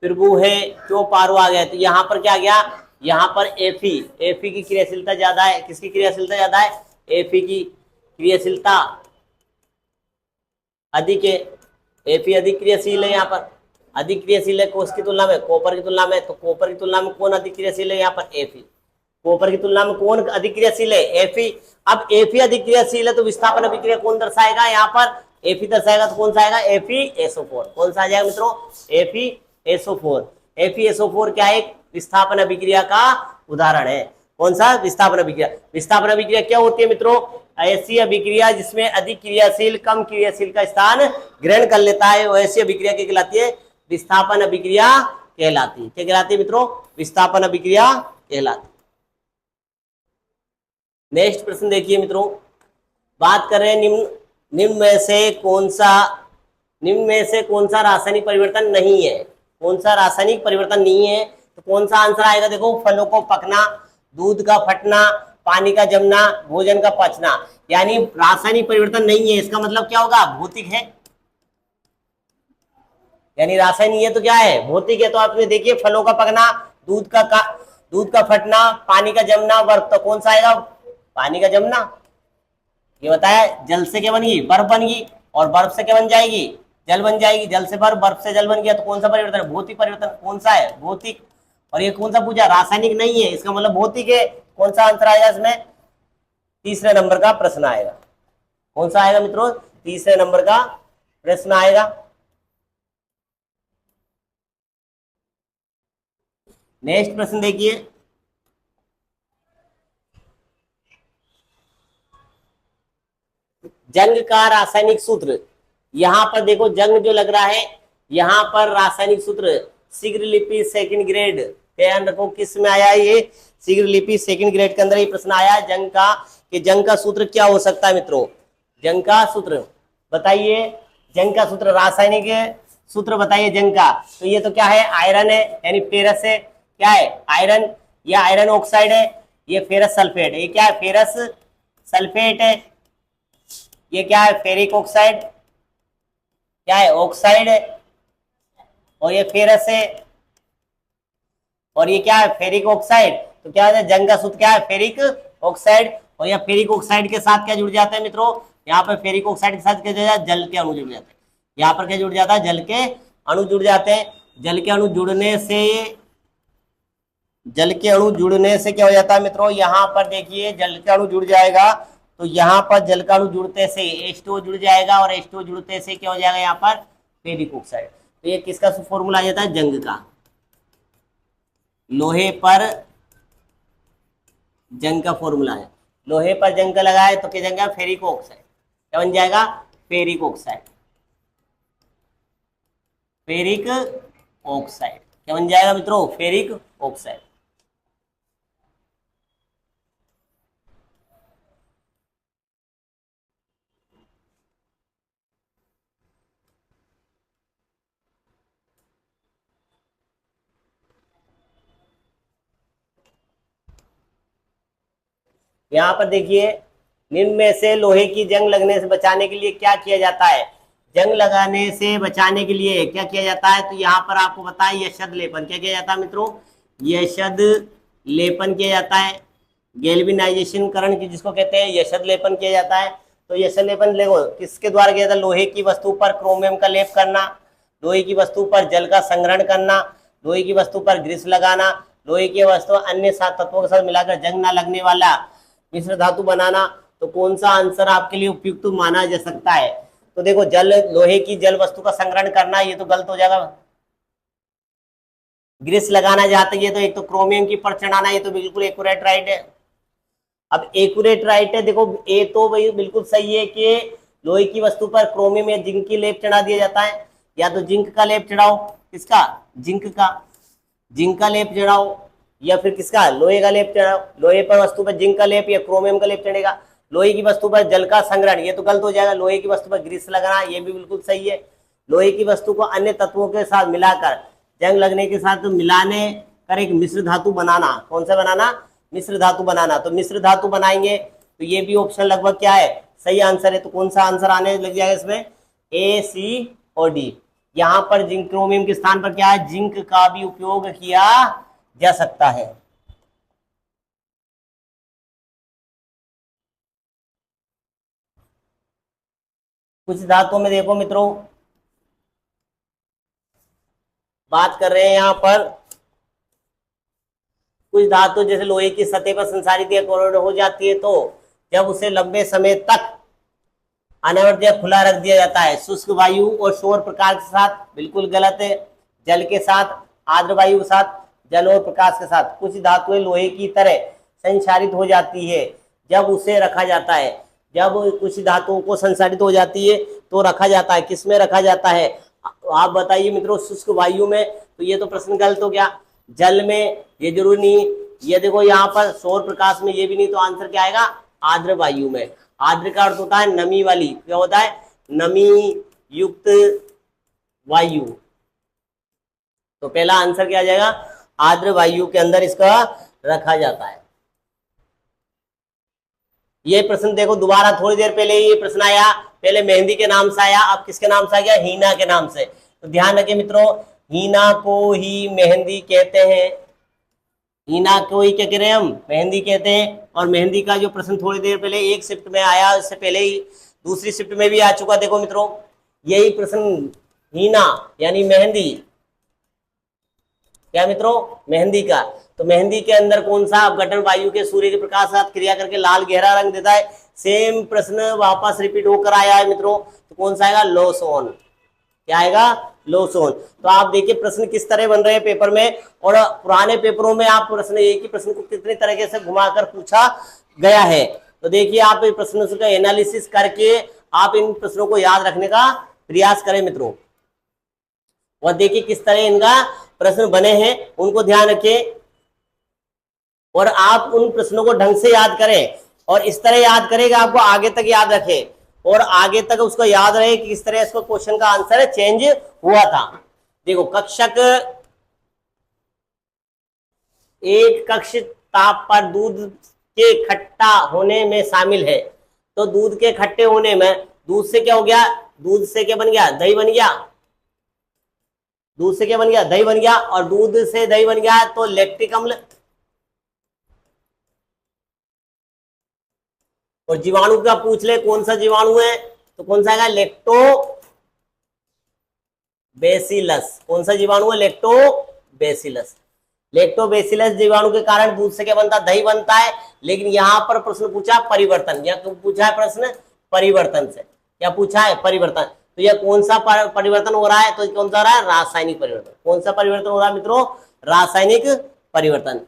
प्रभु है क्यों पारो आ गया। तो यहाँ पर क्या आ गया, यहाँ पर एफी, एफी की क्रियाशीलता ज्यादा है। किसकी क्रियाशीलता ज्यादा है, एफी की क्रियाशीलता अधिक है। एफी अधिक क्रियाशील है, यहाँ पर अधिक क्रियाशील है कोष की तुलना में, कॉपर की तुलना में। तो कॉपर की तुलना में कौन अधिक क्रियाशील है, यहाँ पर एफी। कॉपर की तुलना में कौन अधिक क्रियाशील है, एफी। अब एफी अधिक क्रियाशील है तो विस्थापन अभिक्रिया कौन दर्शाएगा, यहाँ पर एफी दर्शाएगा। तो कौन सा आएगा, एफीएसओ4। कौन सा आ जाएगा मित्रों, एफीएसओ4। एफीएसओ4 क्या है, एक विस्थापन अभिक्रिया का उदाहरण है। कौन सा, विस्थापन अभिक्रिया। विस्थापन अभिक्रिया क्या होती है मित्रों, ऐसी अभिक्रिया जिसमें अधिक क्रियाशील कम क्रियाशील का स्थान ग्रहण कर लेता है, वो ऐसी अभिक्रिया क्या कहलाती है, विस्थापन अभिक्रिया कहलाती है। क्या कहलाती है मित्रों, विस्थापन अभिक्रिया कहलाती है। नेक्स्ट प्रश्न देखिए मित्रों, बात कर रहे हैं निम्न में से कौन सा रासायनिक परिवर्तन नहीं है। कौन सा रासायनिक परिवर्तन नहीं है, तो कौन सा आंसर आएगा। देखो फलों को पकना, दूध का फटना, पानी का जमना, भोजन का पचना। यानी रासायनिक परिवर्तन नहीं है, इसका मतलब क्या होगा, भौतिक है। यानी रासायनिक है तो क्या है, भौतिक है। तो आपने देखिए फलों का पकना, दूध का फटना, पानी का जमना, बर्फ। तो कौन सा आएगा, पानी का जमना। ये बताया जल से क्या बनेगी, बर्फ बनेगी, और बर्फ से क्या बन जाएगी, जल बन जाएगी। जल से बर्फ, बर्फ से जल बन गया। तो कौन सा परिवर्तन है, भौतिक परिवर्तन। कौन सा है, भौतिक। और ये कौन सा पूछा, रासायनिक नहीं है, इसका मतलब भौतिक है। कौन सा आंसर आएगा इसमें, तीसरे नंबर का प्रश्न आएगा। कौन सा आएगा मित्रों, तीसरे नंबर का प्रश्न आएगा। नेक्स्ट प्रश्न देखिए, जंग का रासायनिक सूत्र। यहां पर देखो जंग जो लग रहा है, यहां पर रासायनिक सूत्र शीघ्र लिपि सेकंड ग्रेड, ध्यान रखो किस में आया ये, शीघ्र लिपि सेकंड ग्रेड के अंदर ये प्रश्न आया है जंग का, कि जंग का सूत्र क्या हो सकता है मित्रों। जंग का सूत्र बताइए, जंग का सूत्र, रासायनिक सूत्र बताइए जंग का। तो ये तो क्या है, आयरन है, यानी फेरस है। क्या है, आयरन, या आयरन ऑक्साइड है, ये फेरस सल्फेट है। ये क्या है, फेरस सल्फेट है। ये क्या है, फेरिक ऑक्साइड, क्या है, ऑक्साइड है। और ये फेरस है, और ये क्या है, फेरिक ऑक्साइड। तो क्या है, जंग का सूत्र क्या है, फेरिक ऑक्साइड। और यह फेरिक ऑक्साइड के साथ क्या जुड़ जाता है मित्रों, यहाँ पर फेरिक ऑक्साइड के साथ क्या जुड़ जाता है, जल के अणु जुड़ जाते हैं। यहाँ पर क्या जुड़ जाता है, जल के अणु जुड़ जाते हैं। जल के अणु जुड़ने से क्या हो जाता है मित्रों, यहाँ पर देखिए जल के अणु जुड़ जाएगा। तो यहाँ पर जल का अणु जुड़ते से H2O जुड़ जाएगा, और H2O जुड़ते से क्या हो जाएगा, यहाँ पर फेरिक ऑक्साइड। तो ये किसका फॉर्मूला आ जाता है, जंग का। लोहे पर जंग का फॉर्मूला है। लोहे पर जंग का लगाए तो क्या जंग, फेरिक ऑक्साइड। क्या बन जाएगा, फेरिक ऑक्साइड। फेरिक ऑक्साइड क्या बन जाएगा मित्रों, फेरिक ऑक्साइड। यहाँ पर देखिए, निम्न में से लोहे की जंग लगने से बचाने के लिए क्या किया जाता है। जंग लगाने से बचाने के लिए क्या किया जाता है, तो यहाँ पर आपको बताएं यशद लेपन। क्या किया जाता है मित्रों, यशद लेपन किया जाता है। गैल्वेनाइजेशन करण की जिसको कहते हैं, यशद लेपन किया जाता है। तो यशद लेपन देखो किसके द्वारा किया जाता है, लोहे की वस्तु पर क्रोमियम का लेप करना, लोहे की वस्तु पर जल का संग्रहण करना, लोहे की वस्तु पर ग्रीस लगाना, लोहे की वस्तु अन्य सात तत्वों के साथ मिलाकर जंग ना लगने वाला मिश्र धातु बनाना। तो कौन सा आंसर आपके लिए उपयुक्त माना जा सकता है। तो देखो लोहे की जल वस्तु का संग्रहण करना, ये तो गलत हो जाएगा। ग्रीस लगाना जाते ये तो एक तो क्रोमियम की पर चढ़ाना, ये तो बिल्कुल एक्यूरेट राइट है। अब एक्यूरेट राइट है, देखो ये तो भाई बिल्कुल सही है कि लोहे की वस्तु पर क्रोमियम या जिंक की लेप चढ़ा दिया जाता है। या तो जिंक का लेप चढ़ाओ, किसका, जिंक का लेप चढ़ाओ, या फिर किसका, लोहे का लेप चढ़ाओ। लोहे पर वस्तु पर जिंक का लेप या क्रोमियम का लेप चढ़ेगा। लोहे की वस्तु पर जल का संग्रहण, ये तो गलत हो जाएगा। लोहे की वस्तु पर ग्रीस लगाना, ये भी बिल्कुल सही है। लोहे की वस्तु को अन्य तत्वों के साथ मिलाकर जंग लगने के साथ मिलाने कर एक मिश्र धातु बनाना। कौन सा बनाना? मिश्र धातु बनाना। तो मिश्र धातु बनाएंगे तो ये भी ऑप्शन लगभग क्या है, सही आंसर है। तो कौन सा आंसर आने लग जाएगा इसमें? ए, सी और डी। यहां पर जिंक क्रोमियम के स्थान पर क्या है, जिंक का भी उपयोग किया जा सकता है। कुछ धातुओं में देखो मित्रों, बात कर रहे हैं यहां पर कुछ धातु जैसे लोहे की सतह पर संसारित या कोरोड हो जाती है तो जब उसे लंबे समय तक अनावृत या खुला रख दिया जाता है शुष्क वायु और सौर प्रकाश के साथ, बिल्कुल गलत है। जल के साथ, आर्द्र वायु के साथ, जल और प्रकाश के साथ। कुछ धातुएं लोहे की तरह संसारित हो जाती है जब उसे रखा जाता है। जब कुछ धातुओं को संसारित हो जाती है तो रखा जाता है। किसमें रखा जाता है आप बताइए मित्रों? शुष्क वायु में। तो ये तो प्रश्न गलत हो गया। जल में ये जरूरी नहीं। ये देखो यहाँ पर सौर प्रकाश में ये भी नहीं। तो आंसर क्या आएगा? आर्द्र वायु में। आर्द्र का अर्थ होता है नमी वाली। क्या होता है? नमी युक्त वायु। तो पहला आंसर क्या आ जाएगा? आर्द्र वायु के अंदर इसका रखा जाता है। ये प्रश्न देखो दोबारा, थोड़ी देर पहले ये प्रश्न आया, पहले मेहंदी के नाम से आया, अब किसके नाम से आ गया? हीना के नाम से। तो ध्यान रखिए मित्रों, हीना को ही मेहंदी कहते हैं। हीना को ही क्या कह रहे हैं हम? मेहंदी कहते हैं। और मेहंदी का जो प्रश्न थोड़ी देर पहले एक शिफ्ट में आया, इससे पहले ही दूसरी शिफ्ट में भी आ चुका। देखो मित्रों, यही प्रश्न हीना यानी मेहंदी, क्या मित्रों? मेहंदी का। तो मेहंदी के अंदर कौन सा अपघटन वायु के सूर्य के प्रकाश के साथ क्रिया करके लाल गहरा रंग देता है? सेम प्रश्न वापस रिपीट होकर आया है मित्रों। तो कौन सा आएगा? लोसोन। क्या आएगा? लोसोन। तो आप देखिए प्रश्न किस तरह बन रहे हैं पेपर में, और पुराने पेपरों में आप प्रश्न एक ही प्रश्न को कितनी तरीके से घुमाकर पूछा गया है। तो देखिए आप प्रश्नों का एनालिसिस करके आप इन प्रश्नों को याद रखने का प्रयास करें मित्रों। और देखिए किस तरह इनका प्रश्न बने हैं, उनको ध्यान रखें और आप उन प्रश्नों को ढंग से याद करें। और इस तरह याद करेगा आपको आगे तक याद रखे, और आगे तक उसको याद रहे कि किस तरह इसको क्वेश्चन का आंसर चेंज हुआ था। देखो, कक्षक एक कक्ष ताप पर दूध के खट्टा होने में शामिल है। तो दूध के खट्टे होने में दूध से क्या हो गया? दूध से क्या बन गया? दही बन गया। दूध से क्या बन गया? दही बन गया। और दूध से दही बन गया तो लैक्टिक अम्ल। और जीवाणु का पूछ ले कौन सा जीवाणु है, तो कौन सा आएगा? लैक्टोबैसिलस। कौन सा जीवाणु है? लैक्टोबैसिलस। लैक्टोबैसिलस जीवाणु के कारण दूध से क्या बनता? दही बनता है। लेकिन यहां पर प्रश्न पूछा परिवर्तन, या पूछा है प्रश्न परिवर्तन से। क्या पूछा है? परिवर्तन। तो यह कौन सा परिवर्तन हो रहा है? तो कौन सा हो रहा है? रासायनिक परिवर्तन। कौन सा परिवर्तन हो रहा है मित्रों? रासायनिक परिवर्तन।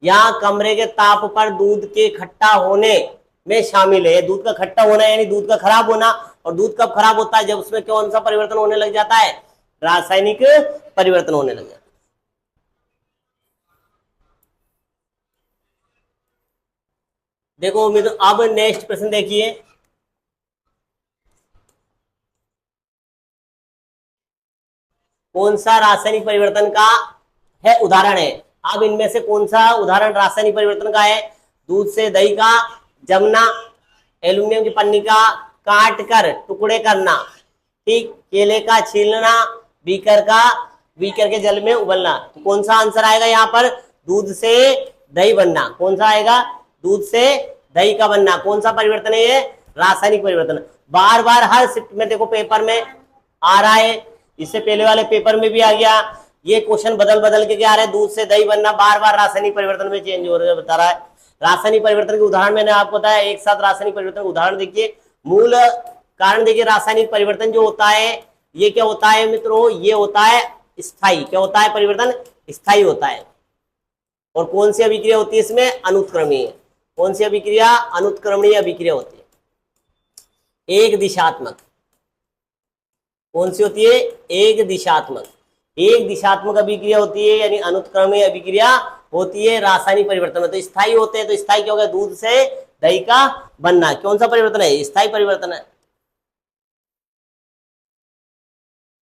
यहाँ कमरे के ताप पर दूध के खट्टा होने में शामिल है। दूध का खट्टा होना यानी दूध का खराब होना। और दूध कब खराब होता है? जब उसमें कौन सा परिवर्तन होने लग जाता है? रासायनिक परिवर्तन होने लग जाता है। देखो मित्रों, अब नेक्स्ट प्रश्न देखिए। कौन सा रासायनिक परिवर्तन का है उदाहरण है? अब इनमें से कौन सा उदाहरण रासायनिक परिवर्तन का है? दूध से दही का जमना, एल्यूमिनियम की पन्नी का काट कर टुकड़े करना, ठीक, केले का छीलना, बीकर के जल में उबलना। तो कौन सा आंसर आएगा यहाँ पर? दूध से दही बनना। कौन सा आएगा? दूध से दही का बनना। कौन सा परिवर्तन है ये? रासायनिक परिवर्तन। बार बार हर शिफ्ट में देखो पेपर में आ रहा है, इससे पहले वाले पेपर में भी आ गया। ये क्वेश्चन बदल बदल के क्या आ रहा है? दूध से दही बनना बार बार रासायनिक परिवर्तन में चेंज हो रहा है, बता रहा है। रासायनिक परिवर्तन के उदाहरण मैंने आपको बताया। एक साथ रासायनिक परिवर्तन के उदाहरण देखिए। मूल कारण देखिए, रासायनिक परिवर्तन जो होता है ये क्या होता है मित्रों? ये होता है स्थायी। क्या होता है? परिवर्तन स्थायी होता है। और कौन सी अभिक्रिया होती है इसमें? अनुत्क्रमणीय। कौन सी अभिक्रिया? अनुत्क्रमणीय अभिक्रिया होती है। एक दिशात्मक। कौन सी होती है? एक दिशात्मक। एक दिशात्मक अभिक्रिया होती है, यानी अनुत्क्रमणीय अभिक्रिया होती है रासायनिक परिवर्तन में। तो स्थायी होते हैं। तो स्थायी क्या होगा? दूध से दही का बनना। कौन सा परिवर्तन है? स्थायी परिवर्तन है।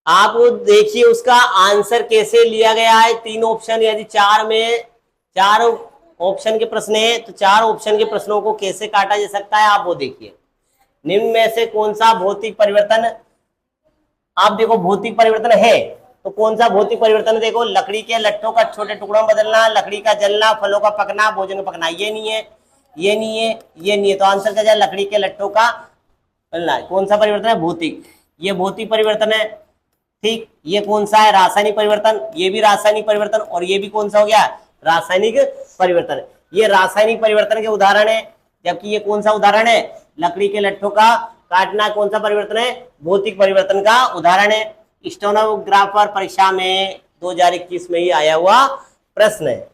आप देखिए उसका आंसर कैसे लिया गया है। तीन ऑप्शन, यदि चार ऑप्शन के प्रश्न है तो चार ऑप्शन के प्रश्नों को कैसे काटा जा सकता है आप वो देखिए। निम्न में से कौन सा भौतिक परिवर्तन, आप देखो भौतिक परिवर्तन है तो कौन सा भौतिक परिवर्तन, देखो लकड़ी के लट्ठों का छोटे टुकड़ों में बदलना, लकड़ी का जलना, फलों का पकना, भोजन का पकना, ये नहीं है, ये नहीं है, ये नहीं है, तो आंसर क्या जाए, लकड़ी के लट्ठों का बदलना। कौन सा परिवर्तन है, भौतिक, ये भौतिक परिवर्तन है। ठीक, ये कौन सा है, रासायनिक परिवर्तन, ये भी रासायनिक परिवर्तन, और ये भी कौन सा हो गया, रासायनिक परिवर्तन। ये रासायनिक परिवर्तन के उदाहरण है, जबकि ये कौन सा उदाहरण है, लकड़ी के लट्ठों का काटना कौन सा परिवर्तन है, भौतिक परिवर्तन का उदाहरण है। स्टेनोग्राफर परीक्षा में 2021 में ही आया हुआ प्रश्न है।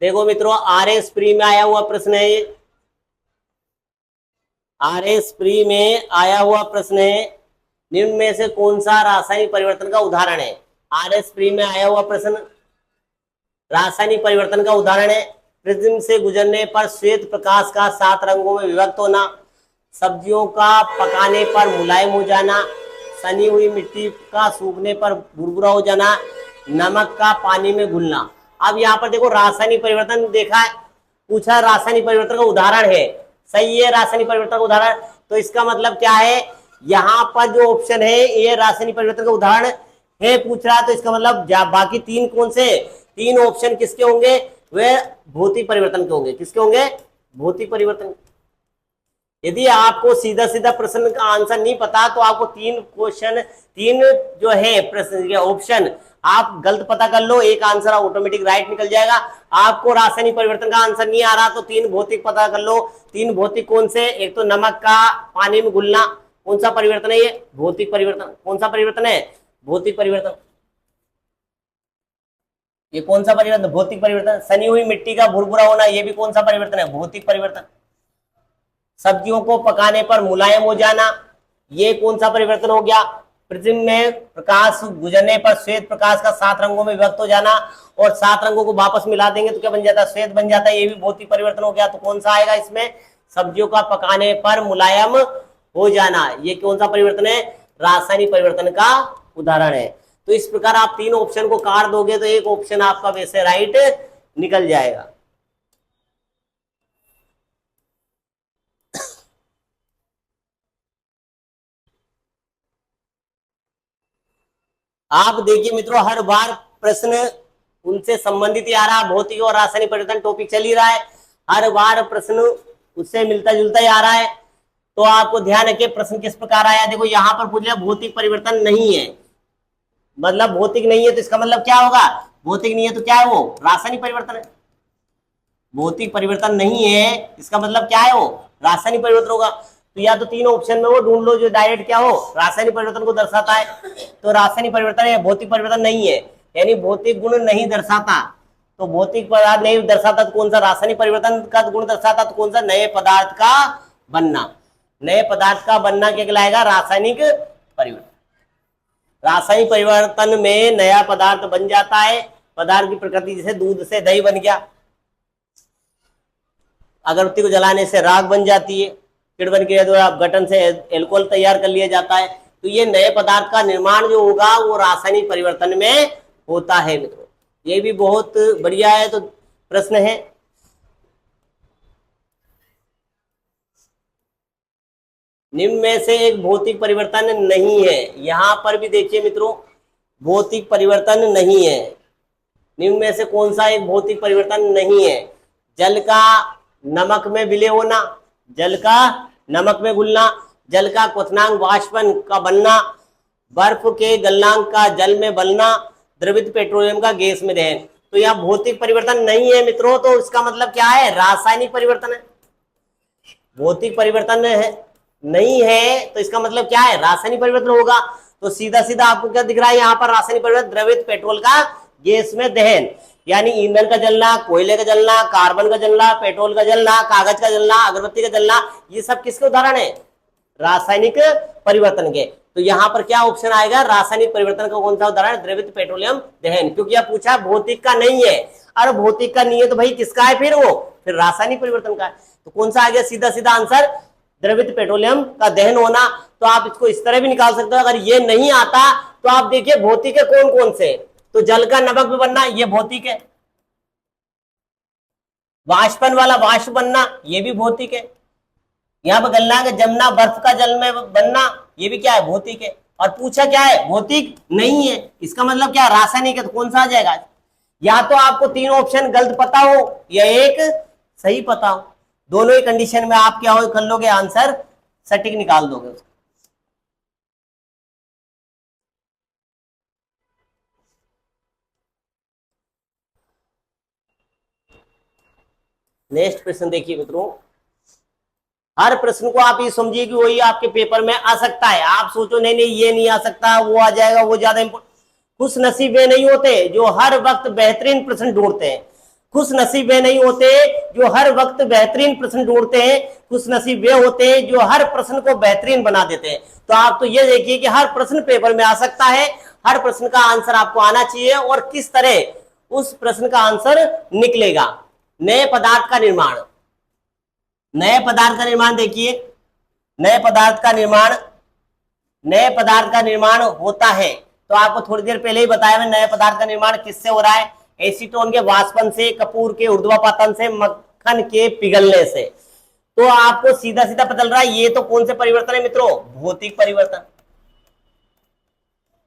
देखो मित्रों, आरएस प्री में आया हुआ प्रश्न है, ये आरएस प्री में आया हुआ प्रश्न है। निम्न में से कौन सा रासायनिक परिवर्तन का उदाहरण है, आरएस प्री में आया हुआ प्रश्न रासायनिक परिवर्तन का उदाहरण है। प्रिज्म से गुजरने पर श्वेत प्रकाश का 7 रंगों में विभक्त होना, सब्जियों का पकाने पर मुलायम हो जाना, सनी हुई मिट्टी का सूखने पर भुरभुरा हो जाना, नमक का पानी में घुलना। अब यहाँ पर देखो रासायनिक परिवर्तन देखा है, पूछा रासायनिक परिवर्तन का उदाहरण है, सही है रासायनिक परिवर्तन का उदाहरण, तो इसका मतलब क्या है, यहाँ पर जो ऑप्शन है ये रासायनिक परिवर्तन का उदाहरण है पूछ रहा है, तो इसका मतलब बाकी तीन कौन से, तीन ऑप्शन किसके होंगे, वे भौतिक परिवर्तन के होंगे। किसके होंगे, भौतिक परिवर्तन। यदि आपको सीधा सीधा प्रश्न का आंसर नहीं पता तो आपको तीन जो है प्रश्न के ऑप्शन आप गलत पता कर लो, एक आंसर ऑटोमेटिक राइट निकल जाएगा। आपको रासायनिक परिवर्तन का आंसर नहीं आ रहा तो तीन भौतिक पता कर लो। तीन भौतिक कौन से, एक तो नमक का पानी में घुलना, कौन सा परिवर्तन है ये, भौतिक परिवर्तन। कौन सा परिवर्तन है, भौतिक परिवर्तन। ये कौन सा परिवर्तन, भौतिक परिवर्तन। सनी हुई मिट्टी का भुरभुरा होना, ये भी कौन सा परिवर्तन है, भौतिक परिवर्तन। सब्जियों को पकाने पर मुलायम हो जाना, ये कौन सा परिवर्तन हो गया। प्रिज्म में प्रकाश गुजरने पर श्वेत प्रकाश का 7 रंगों में विभक्त हो जाना, और 7 रंगों को वापस मिला देंगे तो क्या बन जाता है, श्वेत बन जाता है, ये भी भौतिक परिवर्तन हो गया। तो कौन सा आएगा इसमें, सब्जियों का पकाने पर मुलायम हो जाना, ये कौन सा परिवर्तन है, रासायनिक परिवर्तन का उदाहरण है। तो इस प्रकार आप तीन ऑप्शन को काट दोगे तो एक ऑप्शन आपका वैसे राइट निकल जाएगा। आप देखिए मित्रों, हर बार प्रश्न उनसे संबंधित ही आ रहा है, भौतिक और रासायनिक परिवर्तन टॉपिक चल ही रहा है, हर बार प्रश्न उससे मिलता जुलता ही आ रहा है। तो आपको ध्यान रखिए प्रश्न किस प्रकार आया। देखो यहाँ पर पूछ लिया भौतिक परिवर्तन नहीं है, मतलब भौतिक नहीं है तो इसका मतलब क्या होगा, भौतिक नहीं है तो क्या है, वो रासायनिक परिवर्तन है। भौतिक परिवर्तन नहीं है इसका मतलब क्या है, वो रासायनिक परिवर्तन होगा। तो या तो तीन ऑप्शन में वो ढूंढ लो जो डायरेक्ट क्या हो, रासायनिक परिवर्तन को दर्शाता है, तो रासायनिक परिवर्तन है, भौतिक परिवर्तन नहीं है, यानी भौतिक गुण नहीं दर्शाता। तो भौतिक पदार्थ नहीं दर्शाता तो कौन सा, रासायनिक परिवर्तन का गुण दर्शाता तो कौन सा, नए पदार्थ का बनना। नए पदार्थ का बनना क्या कहलाएगा, रासायनिक परिवर्तन। रासायनिक परिवर्तन में नया पदार्थ बन जाता है, पदार्थ की प्रकृति, जैसे दूध से दही बन गया, अगरबत्ती को जलाने से राख बन जाती है, किण्वन क्रिया द्वारा गठन से एल्कोहल तैयार कर लिया जाता है। तो ये नए पदार्थ का निर्माण जो होगा वो रासायनिक परिवर्तन में होता है मित्रों। ये भी बहुत बढ़िया है। तो प्रश्न है, निम्न में से एक भौतिक परिवर्तन नहीं है। यहां पर भी देखिए मित्रों, भौतिक परिवर्तन नहीं है। निम्न में से कौन सा एक भौतिक परिवर्तन नहीं है, जल का नमक में विलय होना, जल का नमक में घुलना, जल का क्वथनांक वाष्पन का बनना, बर्फ के गलनांक का जल में बलना, द्रवित पेट्रोलियम का गैस में दहन। तो यह भौतिक परिवर्तन नहीं है मित्रों, तो इसका मतलब क्या है, रासायनिक परिवर्तन है। भौतिक परिवर्तन है नहीं है तो इसका मतलब क्या है, रासायनिक परिवर्तन होगा। तो सीधा सीधा आपको क्या दिख रहा है यहाँ पर, रासायनिक परिवर्तन, द्रवित पेट्रोल का गैस में दहन, यानी ईंधन का जलना, कोयले का जलना, कार्बन का जलना, पेट्रोल का जलना, कागज का जलना, अगरबत्ती का जलना, ये सब किसके उदाहरण है, रासायनिक परिवर्तन के। तो यहां पर क्या ऑप्शन आएगा, रासायनिक परिवर्तन का कौन सा उदाहरण, द्रवित पेट्रोलियम दहन, क्योंकि यह पूछा भौतिक का नहीं है। अरे भौतिक का नहीं है तो भाई किसका है फिर, वो फिर रासायनिक परिवर्तन का है। तो कौन सा आ गया सीधा सीधा आंसर, द्रवित पेट्रोलियम का दहन होना। तो आप इसको इस तरह भी निकाल सकते हो, अगर ये नहीं आता तो आप देखिए भौतिक है कौन कौन से, तो जल का नमक भी बनना ये भौतिक है, वाष्पन वाला वाष्प बनना ये भी भौतिक है, यहां पर गलना का जमना बर्फ का जल में बनना ये भी क्या है, भौतिक है। और पूछा क्या है, भौतिक नहीं है, इसका मतलब क्या, रासायनिक है। तो कौन सा आ जाएगा, या तो आपको तीन ऑप्शन गलत पता हो या एक सही पता हो, दोनों ही कंडीशन में आप क्या हो कर लोगे, आंसर सटीक निकाल दोगे उसका। नेक्स्ट प्रश्न देखिए मित्रों, हर प्रश्न को आप ये समझिए कि वही आपके पेपर में आ सकता है। आप सोचो नहीं नहीं ये नहीं आ सकता, वो आ जाएगा, वो ज्यादा इंपोर्टेंट। खुश नसीब वे नहीं होते जो हर वक्त बेहतरीन प्रश्न ढूंढते हैं, खुश नसीब वे नहीं होते जो हर वक्त बेहतरीन प्रश्न ढूंढते हैं, खुश नसीब वे होते हैं जो हर प्रश्न को बेहतरीन बना देते हैं। तो आप तो ये देखिए कि हर प्रश्न पेपर में आ सकता है, हर प्रश्न का आंसर आपको आना चाहिए, और किस तरह उस प्रश्न का आंसर निकलेगा। नए पदार्थ का निर्माण, नए पदार्थ का निर्माण देखिए, नए पदार्थ का निर्माण, नए पदार्थ का निर्माण होता है। तो आपको थोड़ी देर पहले ही बताया मैं, नए पदार्थ का निर्माण किससे हो रहा है, एसीटोन के वाष्पन से, कपूर के ऊर्ध्वापातन से, मक्खन के पिघलने से। तो आपको सीधा सीधा पता चल रहा है ये तो कौन से परिवर्तन है मित्रों, भौतिक परिवर्तन।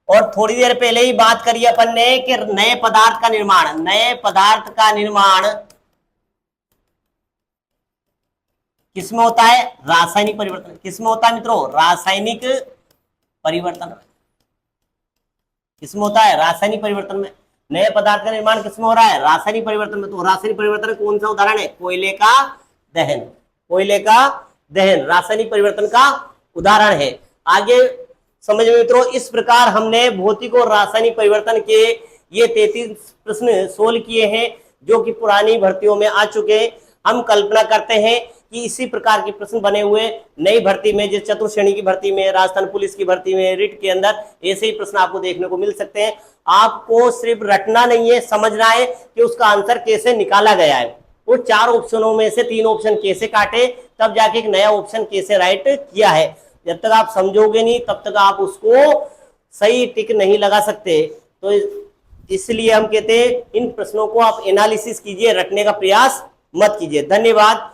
और थोड़ी देर पहले ही बात करी अपन ने कि नए पदार्थ का निर्माण, नए पदार्थ का निर्माण किसमें होता है, रासायनिक परिवर्तन। किसमें होता है मित्रों, रासायनिक परिवर्तन। किसमें होता है, रासायनिक परिवर्तन में। नए पदार्थ का निर्माण किसमें हो रहा है, रासायनिक परिवर्तन में। तो रासायनिक परिवर्तन कौन सा उदाहरण है, कोयले का दहन, कोयले का दहन रासायनिक परिवर्तन का उदाहरण है। आगे समझ में मित्रों, इस प्रकार हमने भौतिक और रासायनिक परिवर्तन के ये 33 प्रश्न सोल्व किए हैं, जो कि पुरानी भर्तियों में आ चुके हैं। हम कल्पना करते हैं कि इसी प्रकार के प्रश्न बने हुए नई भर्ती में, जैसे चतुर्थ श्रेणी की भर्ती में, राजस्थान पुलिस की भर्ती में, रिट के अंदर ऐसे ही प्रश्न आपको देखने को मिल सकते हैं। आपको सिर्फ रटना नहीं है, समझना है कि उसका आंसर कैसे निकाला गया है। वो 4 ऑप्शनों में से 3 ऑप्शन कैसे काटे, तब जाके एक नया ऑप्शन कैसे राइट किया है। जब तक आप समझोगे नहीं तब तक आप उसको सही टिक नहीं लगा सकते। तो इसलिए हम कहते हैं इन प्रश्नों को आप एनालिसिस कीजिए, रटने का प्रयास मत कीजिए। धन्यवाद।